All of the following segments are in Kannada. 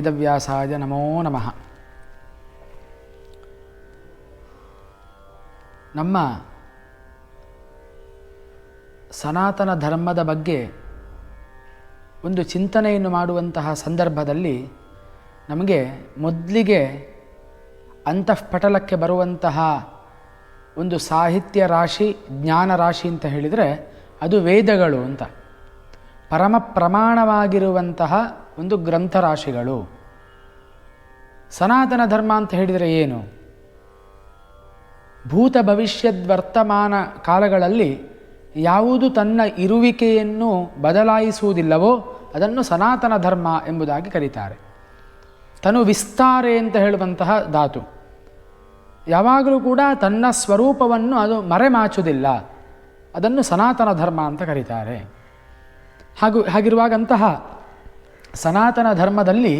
ವೇದವ್ಯಾಸಾಯ ನಮೋ ನಮಃ. ನಮ್ಮ ಸನಾತನ ಧರ್ಮದ ಬಗ್ಗೆ ಒಂದು ಚಿಂತನೆಯನ್ನು ಮಾಡುವಂತಹ ಸಂದರ್ಭದಲ್ಲಿ ನಮಗೆ ಮೊದಲಿಗೆ ಅಂತಃಪಟಲಕ್ಕೆ ಬರುವಂತಹ ಒಂದು ಸಾಹಿತ್ಯ ರಾಶಿ, ಜ್ಞಾನ ರಾಶಿ ಅಂತ ಹೇಳಿದರೆ ಅದು ವೇದಗಳು ಅಂತ. ಪರಮ ಪ್ರಮಾಣವಾಗಿರುವಂತಹ ಒಂದು ಗ್ರಂಥರಾಶಿಗಳು. ಸನಾತನ ಧರ್ಮ ಅಂತ ಹೇಳಿದರೆ ಏನು? ಭೂತ ಭವಿಷ್ಯದ್ ವರ್ತಮಾನ ಕಾಲಗಳಲ್ಲಿ ಯಾವುದು ತನ್ನ ಇರುವಿಕೆಯನ್ನು ಬದಲಾಯಿಸುವುದಿಲ್ಲವೋ ಅದನ್ನು ಸನಾತನ ಧರ್ಮ ಎಂಬುದಾಗಿ ಕರೀತಾರೆ. ತನು ವಿಸ್ತಾರೆ ಅಂತ ಹೇಳುವಂತಹ ಧಾತು ಯಾವಾಗಲೂ ಕೂಡ ತನ್ನ ಸ್ವರೂಪವನ್ನು ಅದು ಮರೆಮಾಚುವುದಿಲ್ಲ, ಅದನ್ನು ಸನಾತನ ಧರ್ಮ ಅಂತ ಕರೀತಾರೆ. ಹಾಗಿರುವಾಗಂತಹ ಸನಾತನ ಧರ್ಮದಲ್ಲಿ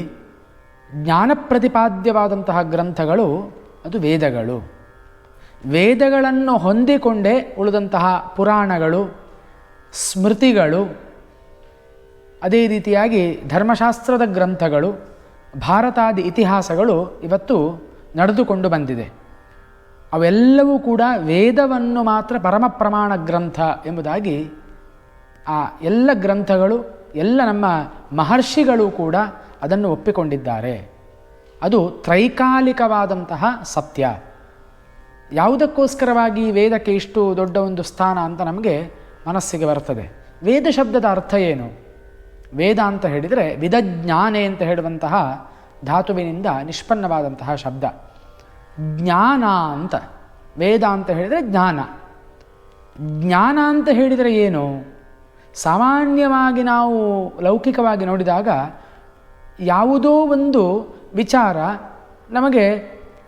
ಜ್ಞಾನ ಪ್ರತಿಪಾದ್ಯವಾದಂತಹ ಗ್ರಂಥಗಳು ಅದು ವೇದಗಳು. ವೇದಗಳನ್ನು ಹೊಂದಿಕೊಂಡೇ ಉಳಿದಂತಹ ಪುರಾಣಗಳು, ಸ್ಮೃತಿಗಳು, ಅದೇ ರೀತಿಯಾಗಿ ಧರ್ಮಶಾಸ್ತ್ರದ ಗ್ರಂಥಗಳು, ಭಾರತಾದಿ ಇತಿಹಾಸಗಳು ಇವತ್ತು ನಡೆದುಕೊಂಡು ಬಂದಿದೆ. ಅವೆಲ್ಲವೂ ಕೂಡ ವೇದವನ್ನು ಮಾತ್ರ ಪರಮ ಪ್ರಮಾಣ ಗ್ರಂಥ ಎಂಬುದಾಗಿ ಆ ಎಲ್ಲ ಗ್ರಂಥಗಳು, ಎಲ್ಲ ನಮ್ಮ ಮಹರ್ಷಿಗಳು ಕೂಡ ಅದನ್ನು ಒಪ್ಪಿಕೊಂಡಿದ್ದಾರೆ. ಅದು ತ್ರೈಕಾಲಿಕವಾದಂತಹ ಸತ್ಯ. ಯಾವುದಕ್ಕೋಸ್ಕರವಾಗಿ ವೇದಕ್ಕೆ ಇಷ್ಟು ದೊಡ್ಡ ಒಂದು ಸ್ಥಾನ ಅಂತ ನಮಗೆ ಮನಸ್ಸಿಗೆ ಬರ್ತದೆ. ವೇದ ಶಬ್ದದ ಅರ್ಥ ಏನು? ವೇದ ಅಂತ ಹೇಳಿದರೆ ವಿದಜ್ಞಾನೆ ಅಂತ ಹೇಳುವಂತಹ ಧಾತುವಿನಿಂದ ನಿಷ್ಪನ್ನವಾದಂತಹ ಶಬ್ದ. ಜ್ಞಾನ ಅಂತ, ವೇದ ಅಂತ ಹೇಳಿದರೆ ಜ್ಞಾನ. ಜ್ಞಾನ ಅಂತ ಹೇಳಿದರೆ ಏನು? ಸಾಮಾನ್ಯವಾಗಿ ನಾವು ಲೌಕಿಕವಾಗಿ ನೋಡಿದಾಗ ಯಾವುದೋ ಒಂದು ವಿಚಾರ ನಮಗೆ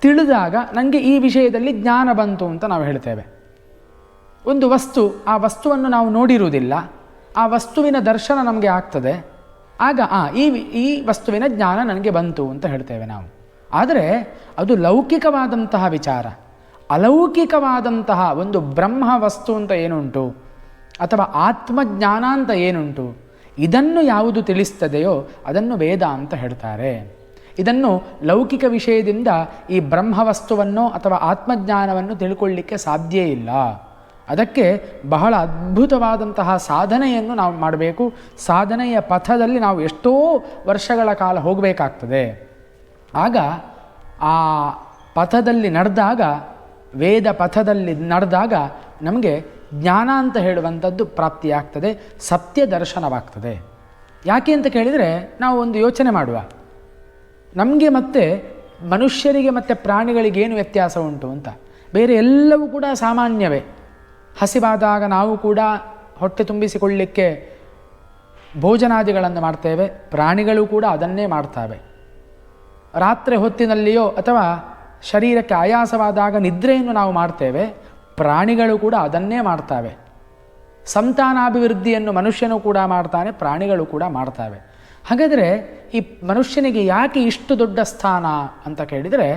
ತಿಳಿದಾಗ ನನಗೆ ಈ ವಿಷಯದಲ್ಲಿ ಜ್ಞಾನ ಬಂತು ಅಂತ ನಾವು ಹೇಳ್ತೇವೆ. ಒಂದು ವಸ್ತು, ಆ ವಸ್ತುವನ್ನು ನಾವು ನೋಡಿರುವುದಿಲ್ಲ, ಆ ವಸ್ತುವಿನ ದರ್ಶನ ನಮಗೆ ಆಗ್ತದೆ, ಆಗ ಈ ವಸ್ತುವಿನ ಜ್ಞಾನ ನನಗೆ ಬಂತು ಅಂತ ಹೇಳ್ತೇವೆ ನಾವು. ಆದರೆ ಅದು ಲೌಕಿಕವಾದಂತಹ ವಿಚಾರ. ಅಲೌಕಿಕವಾದಂತಹ ಒಂದು ಬ್ರಹ್ಮ ವಸ್ತು ಅಂತ ಏನುಂಟು, ಅಥವಾ ಆತ್ಮಜ್ಞಾನ ಅಂತ ಏನುಂಟು, ಇದನ್ನು ಯಾವುದು ತಿಳಿಸ್ತದೆಯೋ ಅದನ್ನು ವೇದ ಅಂತ ಹೇಳ್ತಾರೆ. ಇದನ್ನು ಲೌಕಿಕ ವಿಷಯದಿಂದ ಈ ಬ್ರಹ್ಮವಸ್ತುವನ್ನು ಅಥವಾ ಆತ್ಮಜ್ಞಾನವನ್ನು ತಿಳ್ಕೊಳ್ಳಿಕ್ಕೆ ಸಾಧ್ಯ ಇಲ್ಲ. ಅದಕ್ಕೆ ಬಹಳ ಅದ್ಭುತವಾದಂತಹ ಸಾಧನೆಯನ್ನು ನಾವು ಮಾಡಬೇಕು. ಸಾಧನೆಯ ಪಥದಲ್ಲಿ ನಾವು ಎಷ್ಟೋ ವರ್ಷಗಳ ಕಾಲ ಹೋಗಬೇಕಾಗ್ತದೆ. ಆಗ ಆ ಪಥದಲ್ಲಿ ನಡೆದಾಗ, ವೇದ ಪಥದಲ್ಲಿ ನಡೆದಾಗ ನಮಗೆ ಜ್ಞಾನ ಅಂತ ಹೇಳುವಂಥದ್ದು ಪ್ರಾಪ್ತಿಯಾಗ್ತದೆ, ಸತ್ಯ ದರ್ಶನವಾಗ್ತದೆ. ಯಾಕೆ ಅಂತ ಕೇಳಿದರೆ ನಾವು ಒಂದು ಯೋಚನೆ ಮಾಡುವ. ನಮಗೆ ಮತ್ತು ಮನುಷ್ಯರಿಗೆ ಮತ್ತು ಪ್ರಾಣಿಗಳಿಗೇನು ವ್ಯತ್ಯಾಸ ಉಂಟು ಅಂತ. ಬೇರೆ ಎಲ್ಲವೂ ಕೂಡ ಸಾಮಾನ್ಯವೇ. ಹಸಿವಾದಾಗ ನಾವು ಕೂಡ ಹೊಟ್ಟೆ ತುಂಬಿಸಿಕೊಳ್ಳಲಿಕ್ಕೆ ಭೋಜನಾದಿಗಳನ್ನು ಮಾಡ್ತೇವೆ. ಪ್ರಾಣಿಗಳು ಕೂಡ ಅದನ್ನೇ ಮಾಡ್ತವೆ. ರಾತ್ರಿ ಹೊತ್ತಿನಲ್ಲಿಯೋ ಅಥವಾ ಶರೀರಕ್ಕೆ ಆಯಾಸವಾದಾಗ ನಿದ್ರೆಯನ್ನು ನಾವು ಮಾಡ್ತೇವೆ. ಪ್ರಾಣಿಗಳು ಕೂಡ ಅದನ್ನೇ ಮಾಡ್ತವೆ. ಸಂತಾನಾಭಿವೃದ್ಧಿಯನ್ನು ಮನುಷ್ಯನು ಕೂಡ ಮಾಡ್ತಾನೆ, ಪ್ರಾಣಿಗಳು ಕೂಡ ಮಾಡ್ತವೆ. ಹಾಗಾದರೆ ಈ ಮನುಷ್ಯನಿಗೆ ಯಾಕೆ ಇಷ್ಟು ದೊಡ್ಡ ಸ್ಥಾನ ಅಂತ ಕೇಳಿದರೆ,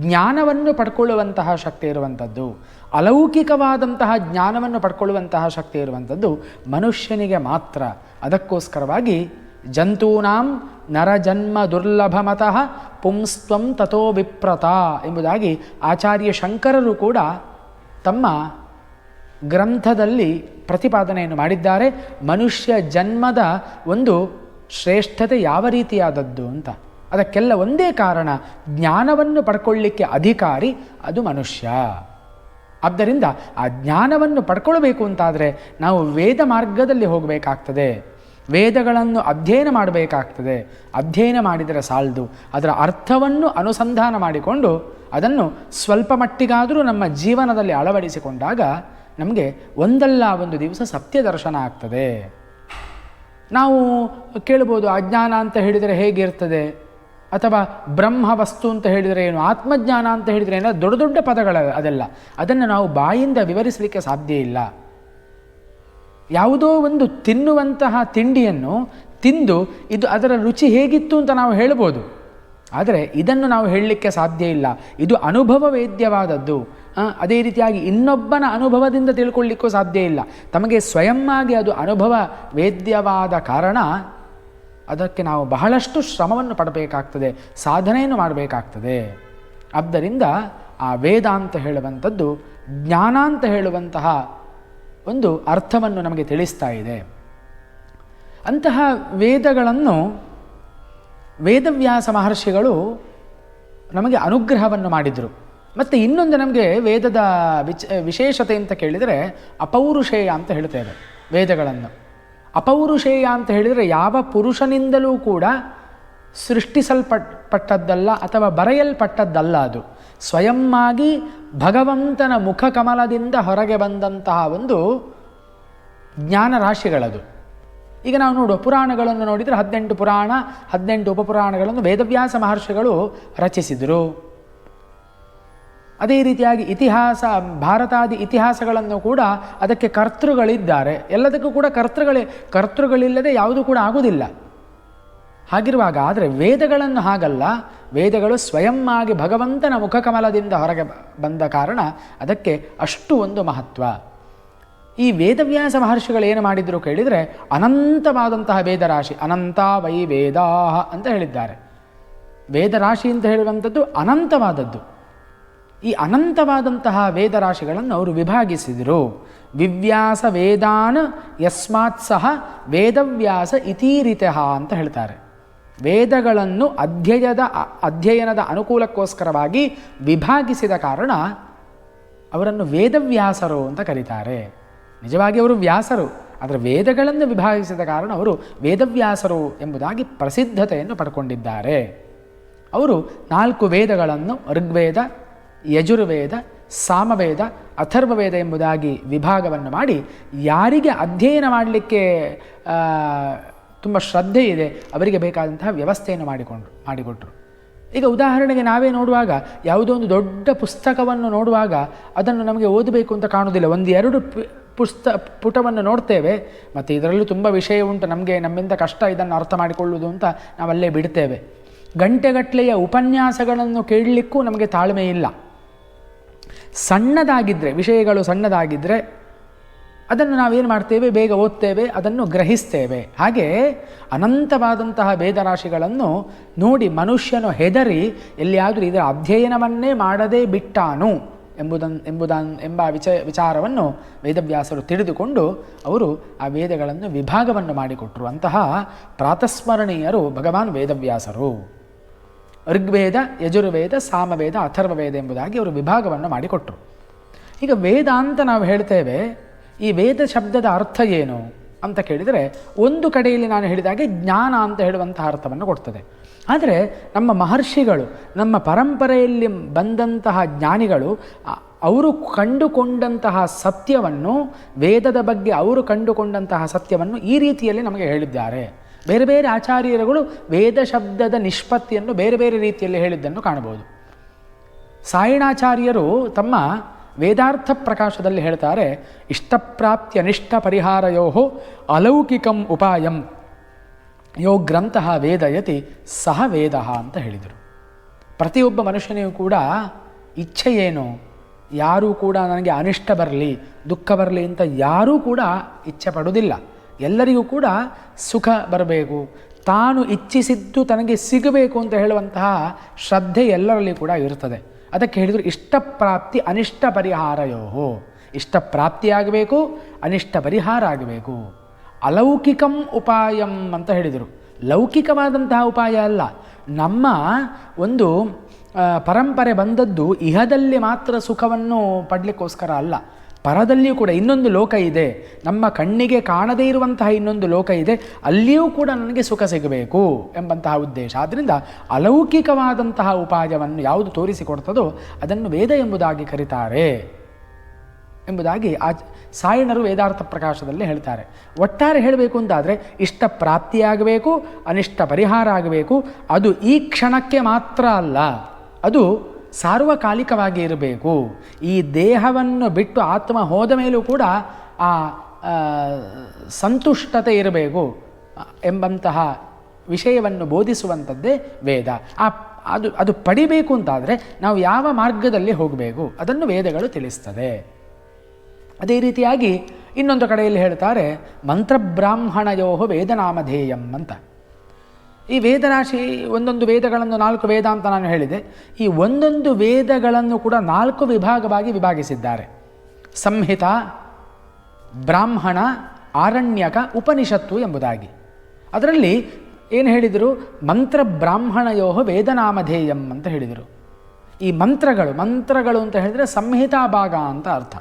ಜ್ಞಾನವನ್ನು ಪಡ್ಕೊಳ್ಳುವಂತಹ ಶಕ್ತಿ ಇರುವಂಥದ್ದು, ಅಲೌಕಿಕವಾದಂತಹ ಜ್ಞಾನವನ್ನು ಪಡ್ಕೊಳ್ಳುವಂತಹ ಶಕ್ತಿ ಇರುವಂಥದ್ದು ಮನುಷ್ಯನಿಗೆ ಮಾತ್ರ. ಅದಕ್ಕೋಸ್ಕರವಾಗಿ ಜಂತೂನಾಂ ನರಜನ್ಮ ದುರ್ಲಭಮತಃ ಪುಂಸ್ತ್ವಂ ತಥೋ ವಿಪ್ರತ ಎಂಬುದಾಗಿ ಆಚಾರ್ಯ ಶಂಕರರು ಕೂಡ ತಮ್ಮ ಗ್ರಂಥದಲ್ಲಿ ಪ್ರತಿಪಾದನೆಯನ್ನು ಮಾಡಿದ್ದಾರೆ. ಮನುಷ್ಯ ಜನ್ಮದ ಒಂದು ಶ್ರೇಷ್ಠತೆ ಯಾವ ರೀತಿಯಾದದ್ದು ಅಂತ. ಅದಕ್ಕೆಲ್ಲ ಒಂದೇ ಕಾರಣ, ಜ್ಞಾನವನ್ನು ಪಡ್ಕೊಳ್ಳಿಕ್ಕೆ ಅಧಿಕಾರಿ ಅದು ಮನುಷ್ಯ. ಆದ್ದರಿಂದ ಆ ಜ್ಞಾನವನ್ನು ಪಡ್ಕೊಳ್ಬೇಕು ಅಂತಾದರೆ ನಾವು ವೇದ ಮಾರ್ಗದಲ್ಲಿ ಹೋಗಬೇಕಾಗ್ತದೆ. ವೇದಗಳನ್ನು ಅಧ್ಯಯನ ಮಾಡಬೇಕಾಗ್ತದೆ. ಅಧ್ಯಯನ ಮಾಡಿದರೆ ಸಾಲದು, ಅದರ ಅರ್ಥವನ್ನು ಅನುಸಂಧಾನ ಮಾಡಿಕೊಂಡು ಅದನ್ನು ಸ್ವಲ್ಪ ಮಟ್ಟಿಗಾದರೂ ನಮ್ಮ ಜೀವನದಲ್ಲಿ ಅಳವಡಿಸಿಕೊಂಡಾಗ ನಮಗೆ ಒಂದಲ್ಲ ಒಂದು ದಿವಸ ಸತ್ಯ ದರ್ಶನ ಆಗ್ತದೆ. ನಾವು ಕೇಳ್ಬೋದು, ಅಜ್ಞಾನ ಅಂತ ಹೇಳಿದರೆ ಹೇಗಿರ್ತದೆ, ಅಥವಾ ಬ್ರಹ್ಮ ವಸ್ತು ಅಂತ ಹೇಳಿದರೆ ಏನು, ಆತ್ಮಜ್ಞಾನ ಅಂತ ಹೇಳಿದರೆ ಏನೋ ದೊಡ್ಡ ದೊಡ್ಡ ಪದಗಳ ಅದೆಲ್ಲ. ಅದನ್ನು ನಾವು ಬಾಯಿಂದ ವಿವರಿಸಲಿಕ್ಕೆ ಸಾಧ್ಯ ಇಲ್ಲ. ಯಾವುದೋ ಒಂದು ತಿನ್ನುವಂತಹ ತಿಂಡಿಯನ್ನು ತಿಂದು ಇದು ಅದರ ರುಚಿ ಹೇಗಿತ್ತು ಅಂತ ನಾವು ಹೇಳ್ಬೋದು. ಆದರೆ ಇದನ್ನು ನಾವು ಹೇಳಲಿಕ್ಕೆ ಸಾಧ್ಯ ಇಲ್ಲ. ಇದು ಅನುಭವ ವೇದ್ಯವಾದದ್ದು. ಅದೇ ರೀತಿಯಾಗಿ ಇನ್ನೊಬ್ಬನ ಅನುಭವದಿಂದ ತಿಳ್ಕೊಳ್ಳಿಕ್ಕೂ ಸಾಧ್ಯ ಇಲ್ಲ. ತಮಗೆ ಸ್ವಯಂ ಆಗಿ ಅದು ಅನುಭವ ವೇದ್ಯವಾದ ಕಾರಣ ಅದಕ್ಕೆ ನಾವು ಬಹಳಷ್ಟು ಶ್ರಮವನ್ನು ಪಡಬೇಕಾಗ್ತದೆ, ಸಾಧನೆಯನ್ನು ಮಾಡಬೇಕಾಗ್ತದೆ. ಆದ್ದರಿಂದ ಆ ವೇದ ಅಂತ ಹೇಳುವಂಥದ್ದು ಜ್ಞಾನ ಅಂತ ಹೇಳುವಂತಹ ಒಂದು ಅರ್ಥವನ್ನು ನಮಗೆ ತಿಳಿಸ್ತಾ ಇದೆ. ಅಂತಹ ವೇದಗಳನ್ನು ವೇದವ್ಯಾಸ ಮಹರ್ಷಿಗಳು ನಮಗೆ ಅನುಗ್ರಹವನ್ನು ಮಾಡಿದರು. ಮತ್ತು ಇನ್ನೊಂದು ನಮಗೆ ವೇದದ ವಿಶೇಷತೆ ಅಂತ ಕೇಳಿದರೆ ಅಪೌರುಷೇಯ ಅಂತ ಹೇಳ್ತೇವೆ. ವೇದಗಳನ್ನು ಅಪೌರುಷೇಯ ಅಂತ ಹೇಳಿದರೆ ಯಾವ ಪುರುಷನಿಂದಲೂ ಕೂಡ ಸೃಷ್ಟಿಸಲ್ಪಟ್ಟದ್ದಲ್ಲ ಅಥವಾ ಬರೆಯಲ್ಪಟ್ಟದ್ದಲ್ಲ. ಅದು ಸ್ವಯಂವಾಗಿ ಭಗವಂತನ ಮುಖಕಮಲದಿಂದ ಹೊರಗೆ ಬಂದಂತಹ ಒಂದು ಜ್ಞಾನ ರಾಶಿಗಳದು. ಈಗ ನಾವು ನೋಡುವ ಪುರಾಣಗಳನ್ನು ನೋಡಿದರೆ 18 ಪುರಾಣ 18 ಉಪಪುರಾಣಗಳನ್ನು ವೇದವ್ಯಾಸ ಮಹರ್ಷಿಗಳು ರಚಿಸಿದರು. ಅದೇ ರೀತಿಯಾಗಿ ಇತಿಹಾಸ, ಭಾರತಾದಿ ಇತಿಹಾಸಗಳನ್ನು ಕೂಡ ಅದಕ್ಕೆ ಕರ್ತೃಗಳಿದ್ದಾರೆ. ಎಲ್ಲದಕ್ಕೂ ಕೂಡ ಕರ್ತೃಗಳಿಲ್ಲದೆ ಯಾವುದೂ ಕೂಡ ಆಗುವುದಿಲ್ಲ. ಹಾಗಿರುವಾಗ ಆದರೆ ವೇದಗಳನ್ನು ಹಾಗಲ್ಲ, ವೇದಗಳು ಸ್ವಯಂ ಆಗಿ ಭಗವಂತನ ಮುಖಕಮಲದಿಂದ ಹೊರಗೆ ಬಂದ ಕಾರಣ ಅದಕ್ಕೆ ಅಷ್ಟು ಒಂದು ಮಹತ್ವ. ಈ ವೇದವ್ಯಾಸ ಮಹರ್ಷಿಗಳು ಏನು ಮಾಡಿದ್ರು ಕೇಳಿದರೆ ಅನಂತವಾದಂತಹ ವೇದರಾಶಿ, ಅನಂತ ವೈ ವೇದಾ ಅಂತ ಹೇಳಿದ್ದಾರೆ. ವೇದರಾಶಿ ಅಂತ ಹೇಳುವಂಥದ್ದು ಅನಂತವಾದದ್ದು. ಈ ಅನಂತವಾದಂತಹ ವೇದರಾಶಿಗಳನ್ನು ಅವರು ವಿಭಾಗಿಸಿದರು. ವಿವ್ಯಾಸ ವೇದಾನ್ ಯಸ್ಮಾತ್ ಸಹ ವೇದವ್ಯಾಸ ಇತೀರಿತಃ ಅಂತ ಹೇಳ್ತಾರೆ. ವೇದಗಳನ್ನು ಅಧ್ಯಯನದ ಅನುಕೂಲಕ್ಕೋಸ್ಕರವಾಗಿ ವಿಭಾಗಿಸಿದ ಕಾರಣ ಅವರನ್ನು ವೇದವ್ಯಾಸರು ಅಂತ ಕರೀತಾರೆ. ನಿಜವಾಗಿ ಅವರು ವ್ಯಾಸರು, ಆದರೆ ವೇದಗಳನ್ನು ವಿಭಾಗಿಸಿದ ಕಾರಣ ಅವರು ವೇದವ್ಯಾಸರು ಎಂಬುದಾಗಿ ಪ್ರಸಿದ್ಧತೆಯನ್ನು ಪಡ್ಕೊಂಡಿದ್ದಾರೆ. ಅವರು 4 ವೇದಗಳನ್ನು ಋಗ್ವೇದ, ಯಜುರ್ವೇದ, ಸಾಮವೇದ, ಅಥರ್ವವೇದ ಎಂಬುದಾಗಿ ವಿಭಾಗವನ್ನು ಮಾಡಿ ಯಾರಿಗೆ ಅಧ್ಯಯನ ಮಾಡಲಿಕ್ಕೆ ತುಂಬ ಶ್ರದ್ಧೆ ಇದೆ ಅವರಿಗೆ ಬೇಕಾದಂತಹ ವ್ಯವಸ್ಥೆಯನ್ನು ಮಾಡಿಕೊಟ್ರು. ಈಗ ಉದಾಹರಣೆಗೆ ನಾವೇ ನೋಡುವಾಗ ಯಾವುದೋ ಒಂದು ದೊಡ್ಡ ಪುಸ್ತಕವನ್ನು ನೋಡುವಾಗ ಅದನ್ನು ನಮಗೆ ಓದಬೇಕು ಅಂತ ಕಾಣುವುದಿಲ್ಲ. 1-2 ಪುಟವನ್ನು ನೋಡ್ತೇವೆ, ಮತ್ತು ಇದರಲ್ಲೂ ತುಂಬ ವಿಷಯ ಉಂಟು, ನಮ್ಮಿಂದ ಕಷ್ಟ ಇದನ್ನು ಅರ್ಥ ಮಾಡಿಕೊಳ್ಳುವುದು ಅಂತ ನಾವಲ್ಲೇ ಬಿಡ್ತೇವೆ. ಗಂಟೆಗಟ್ಟಲೆಯ ಉಪನ್ಯಾಸಗಳನ್ನು ಕೇಳಲಿಕ್ಕೂ ನಮಗೆ ತಾಳ್ಮೆ ಇಲ್ಲ. ಸಣ್ಣದಾಗಿದ್ದರೆ, ವಿಷಯಗಳು ಸಣ್ಣದಾಗಿದ್ದರೆ ಅದನ್ನು ನಾವೇನು ಮಾಡ್ತೇವೆ, ಬೇಗ ಓದ್ತೇವೆ, ಅದನ್ನು ಗ್ರಹಿಸ್ತೇವೆ. ಹಾಗೆ ಅನಂತವಾದಂತಹ ವೇದರಾಶಿಗಳನ್ನು ನೋಡಿ ಮನುಷ್ಯನು ಹೆದರಿ ಎಲ್ಲಿಯಾದರೂ ಇದರ ಅಧ್ಯಯನವನ್ನೇ ಮಾಡದೇ ಬಿಟ್ಟಾನು ಎಂಬ ವಿಚಾರವನ್ನು ವೇದವ್ಯಾಸರು ತಿಳಿದುಕೊಂಡು ಅವರು ಆ ವೇದಗಳನ್ನು ವಿಭಾಗವನ್ನು ಮಾಡಿಕೊಟ್ರು. ಅಂತಹ ಪ್ರಾತಸ್ಮರಣೀಯರು ಭಗವಾನ್ ವೇದವ್ಯಾಸರು. ಋಗ್ವೇದ, ಯಜುರ್ವೇದ, ಸಾಮವೇದ, ಅಥರ್ವವೇದ ಎಂಬುದಾಗಿ ಅವರು ವಿಭಾಗವನ್ನು ಮಾಡಿಕೊಟ್ರು. ಈಗ ವೇದ ಅಂತ ನಾವು ಹೇಳ್ತೇವೆ, ಈ ವೇದ ಶಬ್ದದ ಅರ್ಥ ಏನು ಅಂತ ಕೇಳಿದರೆ ಒಂದು ಕಡೆಯಲ್ಲಿ ನಾನು ಹೇಳಿದಾಗೆ ಜ್ಞಾನ ಅಂತ ಹೇಳುವಂತಹ ಅರ್ಥವನ್ನು ಕೊಡ್ತದೆ. ಆದರೆ ನಮ್ಮ ಮಹರ್ಷಿಗಳು, ನಮ್ಮ ಪರಂಪರೆಯಲ್ಲಿ ಬಂದಂತಹ ಜ್ಞಾನಿಗಳು ಅವರು ಕಂಡುಕೊಂಡಂತಹ ಸತ್ಯವನ್ನು, ವೇದದ ಬಗ್ಗೆ ಅವರು ಕಂಡುಕೊಂಡಂತಹ ಸತ್ಯವನ್ನು ಈ ರೀತಿಯಲ್ಲಿ ನಮಗೆ ಹೇಳಿದ್ದಾರೆ. ಬೇರೆ ಬೇರೆ ಆಚಾರ್ಯರುಗಳು ವೇದ ಶಬ್ದದ ನಿಷ್ಪತ್ತಿಯನ್ನು ಬೇರೆ ಬೇರೆ ರೀತಿಯಲ್ಲಿ ಹೇಳಿದ್ದನ್ನು ಕಾಣಬಹುದು. ಸಾಯಣಾಚಾರ್ಯರು ತಮ್ಮ ವೇದಾರ್ಥ ಪ್ರಕಾಶದಲ್ಲಿ ಹೇಳ್ತಾರೆ, ಇಷ್ಟಪ್ರಾಪ್ತಿ ಅನಿಷ್ಟ ಪರಿಹಾರಯೋ ಅಲೌಕಿಕಂ ಉಪಾಯಂ ಯೋ ಗ್ರಂಥಃ ವೇದಯತಿ ಸಹ ವೇದ ಅಂತ ಹೇಳಿದರು. ಪ್ರತಿಯೊಬ್ಬ ಮನುಷ್ಯನಿಗೂ ಕೂಡ ಇಚ್ಛೆ ಏನು, ಯಾರೂ ಕೂಡ ನನಗೆ ಅನಿಷ್ಟ ಬರಲಿ, ದುಃಖ ಬರಲಿ ಅಂತ ಯಾರೂ ಕೂಡ ಇಚ್ಛೆ ಪಡುವುದಿಲ್ಲ. ಎಲ್ಲರಿಗೂ ಕೂಡ ಸುಖ ಬರಬೇಕು, ತಾನು ಇಚ್ಛಿಸಿದ್ದು ತನಗೆ ಸಿಗಬೇಕು ಅಂತ ಹೇಳುವಂತಹ ಶ್ರದ್ಧೆ ಎಲ್ಲರಲ್ಲಿ ಕೂಡ ಇರ್ತದೆ. ಅದಕ್ಕೆ ಹೇಳಿದರು ಇಷ್ಟಪ್ರಾಪ್ತಿ ಅನಿಷ್ಟ ಪರಿಹಾರಯೋ. ಇಷ್ಟ ಪ್ರಾಪ್ತಿಯಾಗಬೇಕು, ಅನಿಷ್ಟ ಪರಿಹಾರ ಆಗಬೇಕು. ಅಲೌಕಿಕಂ ಉಪಾಯಂ ಅಂತ ಹೇಳಿದರು. ಲೌಕಿಕವಾದಂತಹ ಉಪಾಯ ಅಲ್ಲ. ನಮ್ಮ ಒಂದು ಪರಂಪರೆ ಬಂದದ್ದು ಇಹದಲ್ಲಿ ಮಾತ್ರ ಸುಖವನ್ನು ಪಡಲಿಕ್ಕೋಸ್ಕರ ಅಲ್ಲ, ಪರದಲ್ಲಿಯೂ ಕೂಡ ಇನ್ನೊಂದು ಲೋಕ ಇದೆ, ನಮ್ಮ ಕಣ್ಣಿಗೆ ಕಾಣದೇ ಇರುವಂತಹ ಇನ್ನೊಂದು ಲೋಕ ಇದೆ, ಅಲ್ಲಿಯೂ ಕೂಡ ನನಗೆ ಸುಖ ಸಿಗಬೇಕು ಎಂಬಂತಹ ಉದ್ದೇಶ. ಆದ್ದರಿಂದ ಅಲೌಕಿಕವಾದಂತಹ ಉಪಾಯವನ್ನು ಯಾವುದು ತೋರಿಸಿಕೊಡ್ತದೋ ಅದನ್ನು ವೇದ ಎಂಬುದಾಗಿ ಕರೀತಾರೆ ಎಂಬುದಾಗಿ ಸಾಯಣರು ವೇದಾರ್ಥ ಪ್ರಕಾಶದಲ್ಲಿ ಹೇಳ್ತಾರೆ. ಒಟ್ಟಾರೆ ಹೇಳಬೇಕು ಅಂತಾದರೆ ಇಷ್ಟ ಪ್ರಾಪ್ತಿಯಾಗಬೇಕು, ಅನಿಷ್ಟ ಪರಿಹಾರ ಆಗಬೇಕು. ಅದು ಈ ಕ್ಷಣಕ್ಕೆ ಮಾತ್ರ ಅಲ್ಲ, ಅದು ಸಾರ್ವಕಾಲಿಕವಾಗಿ ಇರಬೇಕು. ಈ ದೇಹವನ್ನು ಬಿಟ್ಟು ಆತ್ಮ ಹೋದ ಮೇಲೂ ಕೂಡ ಆ ಸಂತುಷ್ಟತೆ ಇರಬೇಕು ಎಂಬಂತಹ ವಿಷಯವನ್ನು ಬೋಧಿಸುವಂಥದ್ದೇ ವೇದ. ಅದು ಪಡಿಬೇಕು ಅಂತಾದರೆ ನಾವು ಯಾವ ಮಾರ್ಗದಲ್ಲಿ ಹೋಗಬೇಕು ಅದನ್ನು ವೇದಗಳು ತಿಳಿಸ್ತದೆ. ಅದೇ ರೀತಿಯಾಗಿ ಇನ್ನೊಂದು ಕಡೆಯಲ್ಲಿ ಹೇಳ್ತಾರೆ ಮಂತ್ರಬ್ರಾಹ್ಮಣಯೋ ವೇದನಾಮಧೇಯಂ ಅಂತ. ಈ ವೇದರಾಶಿ ಒಂದೊಂದು ವೇದಗಳನ್ನು 4 ವೇದ ಅಂತ ನಾನು ಹೇಳಿದೆ. ಈ ಒಂದೊಂದು ವೇದಗಳನ್ನು ಕೂಡ 4 ವಿಭಾಗವಾಗಿ ವಿಭಾಗಿಸಿದ್ದಾರೆ. ಸಂಹಿತ, ಬ್ರಾಹ್ಮಣ, ಆರಣ್ಯಕ, ಉಪನಿಷತ್ತು ಎಂಬುದಾಗಿ. ಅದರಲ್ಲಿ ಏನು ಹೇಳಿದರು? ಮಂತ್ರ ಬ್ರಾಹ್ಮಣಯೋ ವೇದನಾಮಧೇಯಂ ಅಂತ ಹೇಳಿದರು. ಈ ಮಂತ್ರಗಳು ಅಂತ ಹೇಳಿದರೆ ಸಂಹಿತಾ ಭಾಗ ಅಂತ ಅರ್ಥ.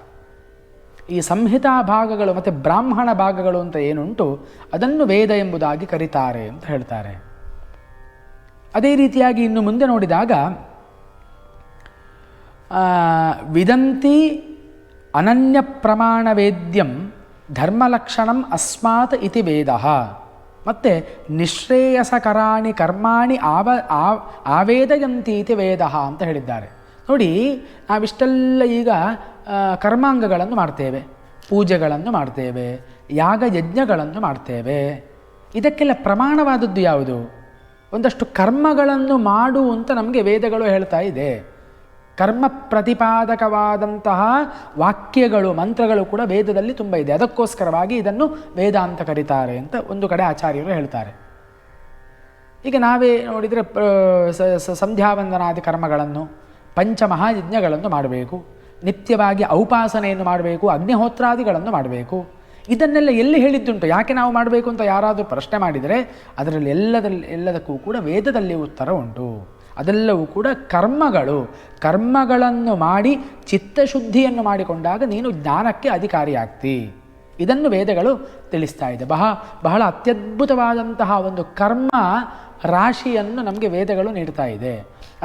ಈ ಸಂಹಿತಾ ಭಾಗಗಳು ಮತ್ತು ಬ್ರಾಹ್ಮಣ ಭಾಗಗಳು ಅಂತ ಏನುಂಟು ಅದನ್ನು ವೇದ ಎಂಬುದಾಗಿ ಕರೀತಾರೆ ಅಂತ ಹೇಳ್ತಾರೆ. ಅದೇ ರೀತಿಯಾಗಿ ಇನ್ನು ಮುಂದೆ ನೋಡಿದಾಗ ವಿದಂತಿ ಅನನ್ಯ ಪ್ರಮಾಣ ವೇದ್ಯಂ ಧರ್ಮಲಕ್ಷಣಂ ಅಸ್ಮಾತ್ ಇತಿ ವೇದ ಮತ್ತು ನಿಶ್ರೇಯಸಕರಾಣಿ ಕರ್ಮಾಣಿ ಆವೇದಯಂತಿ ಇತಿ ವೇದ ಅಂತ ಹೇಳಿದ್ದಾರೆ. ನೋಡಿ, ನಾವಿಷ್ಟೆಲ್ಲ ಈಗ ಕರ್ಮಾಂಗಗಳನ್ನು ಮಾಡ್ತೇವೆ, ಪೂಜೆಗಳನ್ನು ಮಾಡ್ತೇವೆ, ಯಾಗ ಯಜ್ಞಗಳನ್ನು ಮಾಡ್ತೇವೆ. ಇದಕ್ಕೆಲ್ಲ ಪ್ರಮಾಣವಾದದ್ದು ಯಾವುದು? ಒಂದಷ್ಟು ಕರ್ಮಗಳನ್ನು ಮಾಡು ಅಂತ ನಮಗೆ ವೇದಗಳು ಹೇಳ್ತಾ ಇದೆ. ಕರ್ಮ ಪ್ರತಿಪಾದಕವಾದಂತಹ ವಾಕ್ಯಗಳು, ಮಂತ್ರಗಳು ಕೂಡ ವೇದದಲ್ಲಿ ತುಂಬ ಇದೆ. ಅದಕ್ಕೋಸ್ಕರವಾಗಿ ಇದನ್ನು ವೇದ ಅಂತ ಕರೀತಾರೆ ಅಂತ ಒಂದು ಕಡೆ ಆಚಾರ್ಯರು ಹೇಳ್ತಾರೆ. ಈಗ ನಾವೇ ನೋಡಿದರೆ ಸಂಧ್ಯಾವಂದನಾದಿ ಕರ್ಮಗಳನ್ನು, ಪಂಚಮಹಾಯಜ್ಞಗಳನ್ನು ಮಾಡಬೇಕು, ನಿತ್ಯವಾಗಿ ಔಪಾಸನೆಯನ್ನು ಮಾಡಬೇಕು, ಅಗ್ನಿಹೋತ್ರಾದಿಗಳನ್ನು ಮಾಡಬೇಕು. ಇದನ್ನೆಲ್ಲ ಎಲ್ಲಿ ಹೇಳಿದ್ದುಂಟು? ಯಾಕೆ ನಾವು ಮಾಡಬೇಕು ಅಂತ ಯಾರಾದರೂ ಪ್ರಶ್ನೆ ಮಾಡಿದರೆ ಅದರಲ್ಲಿ ಎಲ್ಲದಕ್ಕೂ ಕೂಡ ವೇದದಲ್ಲಿ ಉತ್ತರ ಉಂಟು. ಅದೆಲ್ಲವೂ ಕೂಡ ಕರ್ಮಗಳನ್ನು ಮಾಡಿ ಚಿತ್ತಶುದ್ಧಿಯನ್ನು ಮಾಡಿಕೊಂಡಾಗ ನೀನು ಜ್ಞಾನಕ್ಕೆ ಅಧಿಕಾರಿಯಾಗ್ತಿ. ಇದನ್ನು ವೇದಗಳು ತಿಳಿಸ್ತಾ ಇದೆ. ಬಹಳ ಅತ್ಯದ್ಭುತವಾದಂತಹ ಒಂದು ಕರ್ಮ ರಾಶಿಯನ್ನು ನಮಗೆ ವೇದಗಳು ನೀಡ್ತಾ ಇದೆ.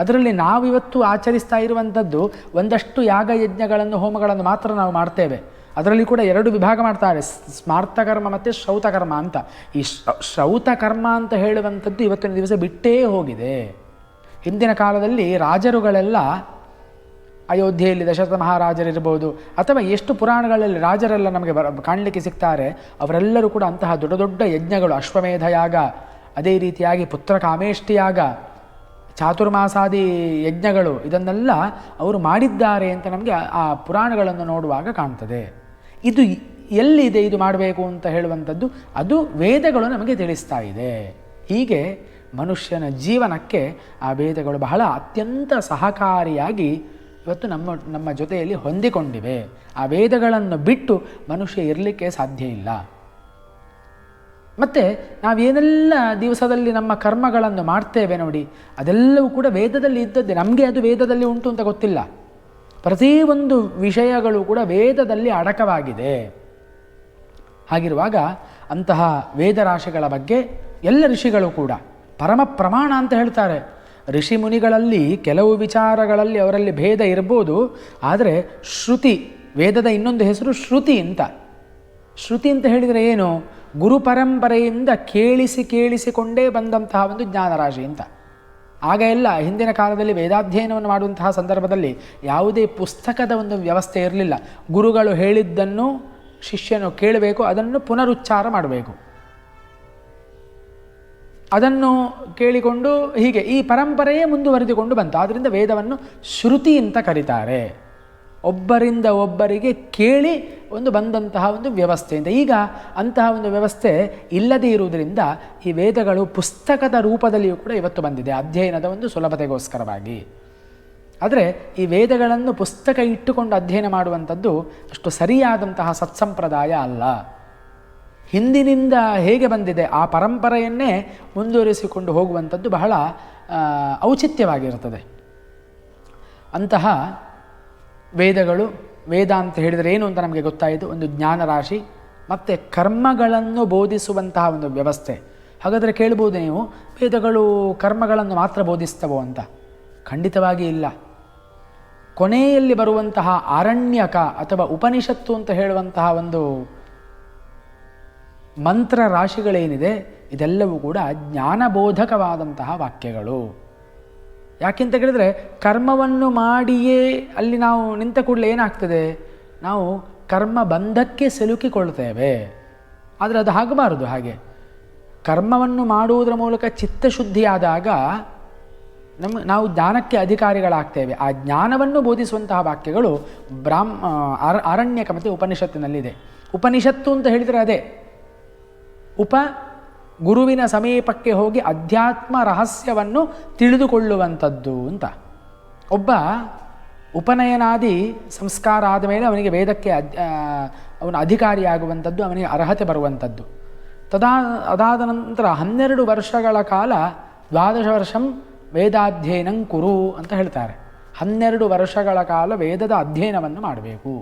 ಅದರಲ್ಲಿ ನಾವಿವತ್ತು ಆಚರಿಸ್ತಾ ಇರುವಂಥದ್ದು ಒಂದಷ್ಟು ಯಾಗ ಯಜ್ಞಗಳನ್ನು, ಹೋಮಗಳನ್ನು ಮಾತ್ರ ನಾವು ಮಾಡ್ತೇವೆ. ಅದರಲ್ಲಿ ಕೂಡ 2 ವಿಭಾಗ ಮಾಡ್ತಾರೆ, ಸ್ಮಾರ್ತಕರ್ಮ ಮತ್ತು ಶ್ರೌತಕರ್ಮ ಅಂತ. ಈ ಶ್ರೌತಕರ್ಮ ಅಂತ ಹೇಳುವಂಥದ್ದು ಇವತ್ತಿನ ದಿವಸ ಬಿಟ್ಟೇ ಹೋಗಿದೆ. ಹಿಂದಿನ ಕಾಲದಲ್ಲಿ ರಾಜರುಗಳೆಲ್ಲ, ಅಯೋಧ್ಯೆಯಲ್ಲಿ ದಶರಥ ಮಹಾರಾಜರಿರ್ಬೋದು ಅಥವಾ ಎಷ್ಟು ಪುರಾಣಗಳಲ್ಲಿ ರಾಜರೆಲ್ಲ ನಮಗೆ ಕಾಣಲಿಕ್ಕೆ ಸಿಗ್ತಾರೆ, ಅವರೆಲ್ಲರೂ ಕೂಡ ಅಂತಹ ದೊಡ್ಡ ದೊಡ್ಡ ಯಜ್ಞಗಳು, ಅಶ್ವಮೇಧ ಯಾಗ, ಅದೇ ರೀತಿಯಾಗಿ ಪುತ್ರ ಕಾಮೇಷ್ಟಿ ಯಾಗ, ಚಾತುರ್ಮಾಸಾದಿ ಯಜ್ಞಗಳು, ಇದನ್ನೆಲ್ಲ ಅವರು ಮಾಡಿದ್ದಾರೆ ಅಂತ ನಮಗೆ ಆ ಪುರಾಣಗಳನ್ನು ನೋಡುವಾಗ ಕಾಣ್ತದೆ. ಇದು ಎಲ್ಲಿದೆ ಇದು ಮಾಡಬೇಕು ಅಂತ ಹೇಳುವಂಥದ್ದು? ಅದು ವೇದಗಳು ನಮಗೆ ತಿಳಿಸ್ತಾ ಇದೆ. ಹೀಗೆ ಮನುಷ್ಯನ ಜೀವನಕ್ಕೆ ಆ ವೇದಗಳು ಬಹಳ ಅತ್ಯಂತ ಸಹಕಾರಿಯಾಗಿ ಇವತ್ತು ನಮ್ಮ ಜೊತೆಯಲ್ಲಿ ಹೊಂದಿಕೊಂಡಿವೆ. ಆ ವೇದಗಳನ್ನು ಬಿಟ್ಟು ಮನುಷ್ಯ ಇರಲಿಕ್ಕೆ ಸಾಧ್ಯ ಇಲ್ಲ. ಮತ್ತು ನಾವೇನೆಲ್ಲ ದಿವಸದಲ್ಲಿ ನಮ್ಮ ಕರ್ಮಗಳನ್ನು ಮಾಡ್ತೇವೆ ನೋಡಿ, ಅದೆಲ್ಲವೂ ಕೂಡ ವೇದದಲ್ಲಿ ಇದ್ದದ್ದೇ. ನಮಗೆ ಅದು ವೇದದಲ್ಲಿ ಉಂಟು ಅಂತ ಗೊತ್ತಿಲ್ಲ. ಪ್ರತಿಯೊಂದು ವಿಷಯಗಳು ಕೂಡ ವೇದದಲ್ಲಿ ಅಡಕವಾಗಿದೆ. ಹಾಗಿರುವಾಗ ಅಂತಹ ವೇದರಾಶಿಗಳ ಬಗ್ಗೆ ಎಲ್ಲ ಋಷಿಗಳು ಕೂಡ ಪರಮ ಪ್ರಮಾಣ ಅಂತ ಹೇಳ್ತಾರೆ. ಋಷಿ ಮುನಿಗಳಲ್ಲಿ ಕೆಲವು ವಿಚಾರಗಳಲ್ಲಿ ಅವರಲ್ಲಿ ಭೇದ ಇರ್ಬೋದು, ಆದರೆ ಶ್ರುತಿ, ವೇದದ ಇನ್ನೊಂದು ಹೆಸರು ಶ್ರುತಿ ಅಂತ. ಶ್ರುತಿ ಅಂತ ಹೇಳಿದರೆ ಏನು? ಗುರು ಪರಂಪರೆಯಿಂದ ಕೇಳಿಸಿಕೊಂಡೇ ಬಂದಂತಹ ಒಂದು ಜ್ಞಾನರಾಶಿ ಅಂತ. ಆಗ ಎಲ್ಲ ಹಿಂದಿನ ಕಾಲದಲ್ಲಿ ವೇದಾಧ್ಯಯನವನ್ನು ಮಾಡುವಂತಹ ಸಂದರ್ಭದಲ್ಲಿ ಯಾವುದೇ ಪುಸ್ತಕದ ಒಂದು ವ್ಯವಸ್ಥೆ ಇರಲಿಲ್ಲ. ಗುರುಗಳು ಹೇಳಿದ್ದನ್ನು ಶಿಷ್ಯನು ಕೇಳಬೇಕು, ಅದನ್ನು ಪುನರುಚ್ಚಾರ ಮಾಡಬೇಕು. ಅದನ್ನು ಕೇಳಿಕೊಂಡು ಹೀಗೆ ಈ ಪರಂಪರೆಯೇ ಮುಂದುವರೆದುಕೊಂಡು ಬಂತು. ಆದ್ದರಿಂದ ವೇದವನ್ನು ಶ್ರುತಿ ಅಂತ ಕರೀತಾರೆ. ಒಬ್ಬರಿಂದ ಒಬ್ಬರಿಗೆ ಕೇಳಿ ಒಂದು ಬಂದಂತಹ ಒಂದು ವ್ಯವಸ್ಥೆ ಅಂತ. ಈಗ ಅಂತಹ ಒಂದು ವ್ಯವಸ್ಥೆ ಇಲ್ಲದೇ ಇರುವುದರಿಂದ ಈ ವೇದಗಳು ಪುಸ್ತಕದ ರೂಪದಲ್ಲಿಯೂ ಕೂಡ ಇವತ್ತು ಬಂದಿದೆ, ಅಧ್ಯಯನದ ಒಂದು ಸುಲಭತೆಗೋಸ್ಕರವಾಗಿ. ಆದರೆ ಈ ವೇದಗಳನ್ನು ಪುಸ್ತಕ ಇಟ್ಟುಕೊಂಡು ಅಧ್ಯಯನ ಮಾಡುವಂಥದ್ದು ಅಷ್ಟು ಸರಿಯಾದಂತಹ ಸತ್ಸಂಪ್ರದಾಯ ಅಲ್ಲ. ಹಿಂದಿನಿಂದ ಹೇಗೆ ಬಂದಿದೆ ಆ ಪರಂಪರೆಯನ್ನೇ ಮುಂದುವರಿಸಿಕೊಂಡು ಹೋಗುವಂಥದ್ದು ಬಹಳ ಔಚಿತ್ಯವಾಗಿರುತ್ತದೆ. ಅಂತಹ ವೇದಗಳು, ವೇದ ಅಂತ ಹೇಳಿದರೆ ಏನು ಅಂತ ನಮಗೆ ಗೊತ್ತಾಯಿತು. ಒಂದು ಜ್ಞಾನರಾಶಿ ಮತ್ತು ಕರ್ಮಗಳನ್ನು ಬೋಧಿಸುವಂತಹ ಒಂದು ವ್ಯವಸ್ಥೆ. ಹಾಗಾದರೆ ಕೇಳ್ಬೋದು ನೀವು, ವೇದಗಳು ಕರ್ಮಗಳನ್ನು ಮಾತ್ರ ಬೋಧಿಸ್ತವೋ ಅಂತ? ಖಂಡಿತವಾಗಿ ಇಲ್ಲ. ಕೊನೆಯಲ್ಲಿ ಬರುವಂತಹ ಆರಣ್ಯಕ ಅಥವಾ ಉಪನಿಷತ್ತು ಅಂತ ಹೇಳುವಂತಹ ಒಂದು ಮಂತ್ರ ರಾಶಿಗಳೇನಿದೆ, ಇದೆಲ್ಲವೂ ಕೂಡ ಜ್ಞಾನಬೋಧಕವಾದಂತಹ ವಾಕ್ಯಗಳು. ಯಾಕೆಂತ ಹೇಳಿದರೆ ಕರ್ಮವನ್ನು ಮಾಡಿಯೇ ಅಲ್ಲಿ ನಾವು ನಿಂತ ಕೂಡಲೇ ಏನಾಗ್ತದೆ, ನಾವು ಕರ್ಮ ಬಂಧಕ್ಕೆ ಸಿಲುಕಿಕೊಳ್ತೇವೆ. ಆದರೆ ಅದು ಆಗಬಾರದು. ಹಾಗೆ ಕರ್ಮವನ್ನು ಮಾಡುವುದರ ಮೂಲಕ ಚಿತ್ತಶುದ್ಧಿಯಾದಾಗ ನಾವು ಜ್ಞಾನಕ್ಕೆ ಅಧಿಕಾರಿಗಳಾಗ್ತೇವೆ. ಆ ಜ್ಞಾನವನ್ನು ಬೋಧಿಸುವಂತಹ ವಾಕ್ಯಗಳು ಆರಣ್ಯಕ ಮತ್ತು ಉಪನಿಷತ್ತಿನಲ್ಲಿದೆ. ಉಪನಿಷತ್ತು ಅಂತ ಹೇಳಿದರೆ ಅದೇ ಗುರುವಿನ ಸಮೀಪಕ್ಕೆ ಹೋಗಿ ಅಧ್ಯಾತ್ಮ ರಹಸ್ಯವನ್ನು ತಿಳಿದುಕೊಳ್ಳುವಂಥದ್ದು ಅಂತ. ಒಬ್ಬ ಉಪನಯನಾದಿ ಸಂಸ್ಕಾರ ಆದಮೇಲೆ ಅವನಿಗೆ ವೇದಕ್ಕೆ ಅವನ ಅಧಿಕಾರಿಯಾಗುವಂಥದ್ದು, ಅವನಿಗೆ ಅರ್ಹತೆ ಬರುವಂಥದ್ದು. ಅದಾದ ನಂತರ 12 ವರ್ಷಗಳ ಕಾಲ 12 ವರ್ಷಂ ವೇದಾಧ್ಯಯನಂ ಕುರು ಅಂತ ಹೇಳ್ತಾರೆ. 12 ವರ್ಷಗಳ ಕಾಲ ವೇದದ ಅಧ್ಯಯನವನ್ನು ಮಾಡಬೇಕು.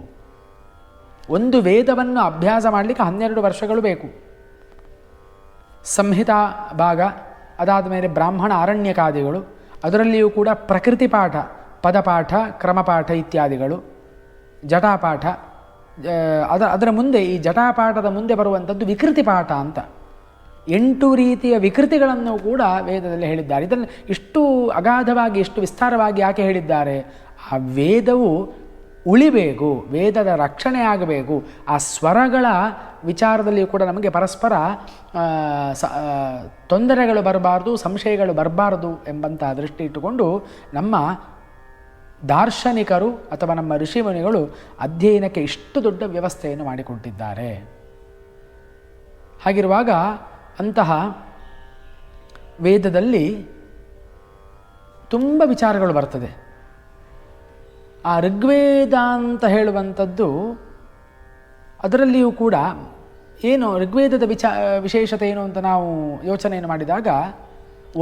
ಒಂದು ವೇದವನ್ನು ಅಭ್ಯಾಸ ಮಾಡಲಿಕ್ಕೆ 12 ವರ್ಷಗಳು ಬೇಕು. ಸಂಹಿತಾ ಭಾಗ, ಅದಾದ ಮೇಲೆ ಬ್ರಾಹ್ಮಣ ಆರಣ್ಯಕಾದಿಗಳು, ಅದರಲ್ಲಿಯೂ ಕೂಡ ಪ್ರಕೃತಿ ಪಾಠ, ಪದಪಾಠ, ಕ್ರಮಪಾಠ ಇತ್ಯಾದಿಗಳು, ಜಟಾಪಾಠ. ಅದರ ಮುಂದೆ, ಈ ಜಟಾಪಾಠದ ಮುಂದೆ ಬರುವಂಥದ್ದು ವಿಕೃತಿ ಪಾಠ ಅಂತ 8 ರೀತಿಯ ವಿಕೃತಿಗಳನ್ನು ಕೂಡ ವೇದದಲ್ಲಿ ಹೇಳಿದ್ದಾರೆ. ಇದನ್ನು ಇಷ್ಟು ಅಗಾಧವಾಗಿ, ಇಷ್ಟು ವಿಸ್ತಾರವಾಗಿ ಯಾಕೆ ಹೇಳಿದ್ದಾರೆ? ಆ ವೇದವು ಉಳಿಬೇಕು, ವೇದದ ರಕ್ಷಣೆ ಆಗಬೇಕು. ಆ ಸ್ವರಗಳ ವಿಚಾರದಲ್ಲಿಯೂ ಕೂಡ ನಮಗೆ ಪರಸ್ಪರ ತೊಂದರೆಗಳು ಬರಬಾರ್ದು, ಸಂಶಯಗಳು ಬರಬಾರ್ದು ಎಂಬಂಥ ದೃಷ್ಟಿ ಇಟ್ಟುಕೊಂಡು ನಮ್ಮ ದಾರ್ಶನಿಕರು ಅಥವಾ ನಮ್ಮ ಋಷಿಮುನಿಗಳು ಅಧ್ಯಯನಕ್ಕೆ ಇಷ್ಟು ದೊಡ್ಡ ವ್ಯವಸ್ಥೆಯನ್ನು ಮಾಡಿಕೊಟ್ಟಿದ್ದಾರೆ. ಹಾಗಿರುವಾಗ ಅಂತಹ ವೇದದಲ್ಲಿ ತುಂಬ ವಿಚಾರಗಳು ಬರ್ತದೆ. ಆ ಋಗ್ವೇದ ಅಂತ ಹೇಳುವಂಥದ್ದು, ಅದರಲ್ಲಿಯೂ ಕೂಡ ಏನು ಋಗ್ವೇದದ ವಿಶೇಷತೆ ಏನು ಅಂತ ನಾವು ಯೋಚನೆಯನ್ನು ಮಾಡಿದಾಗ,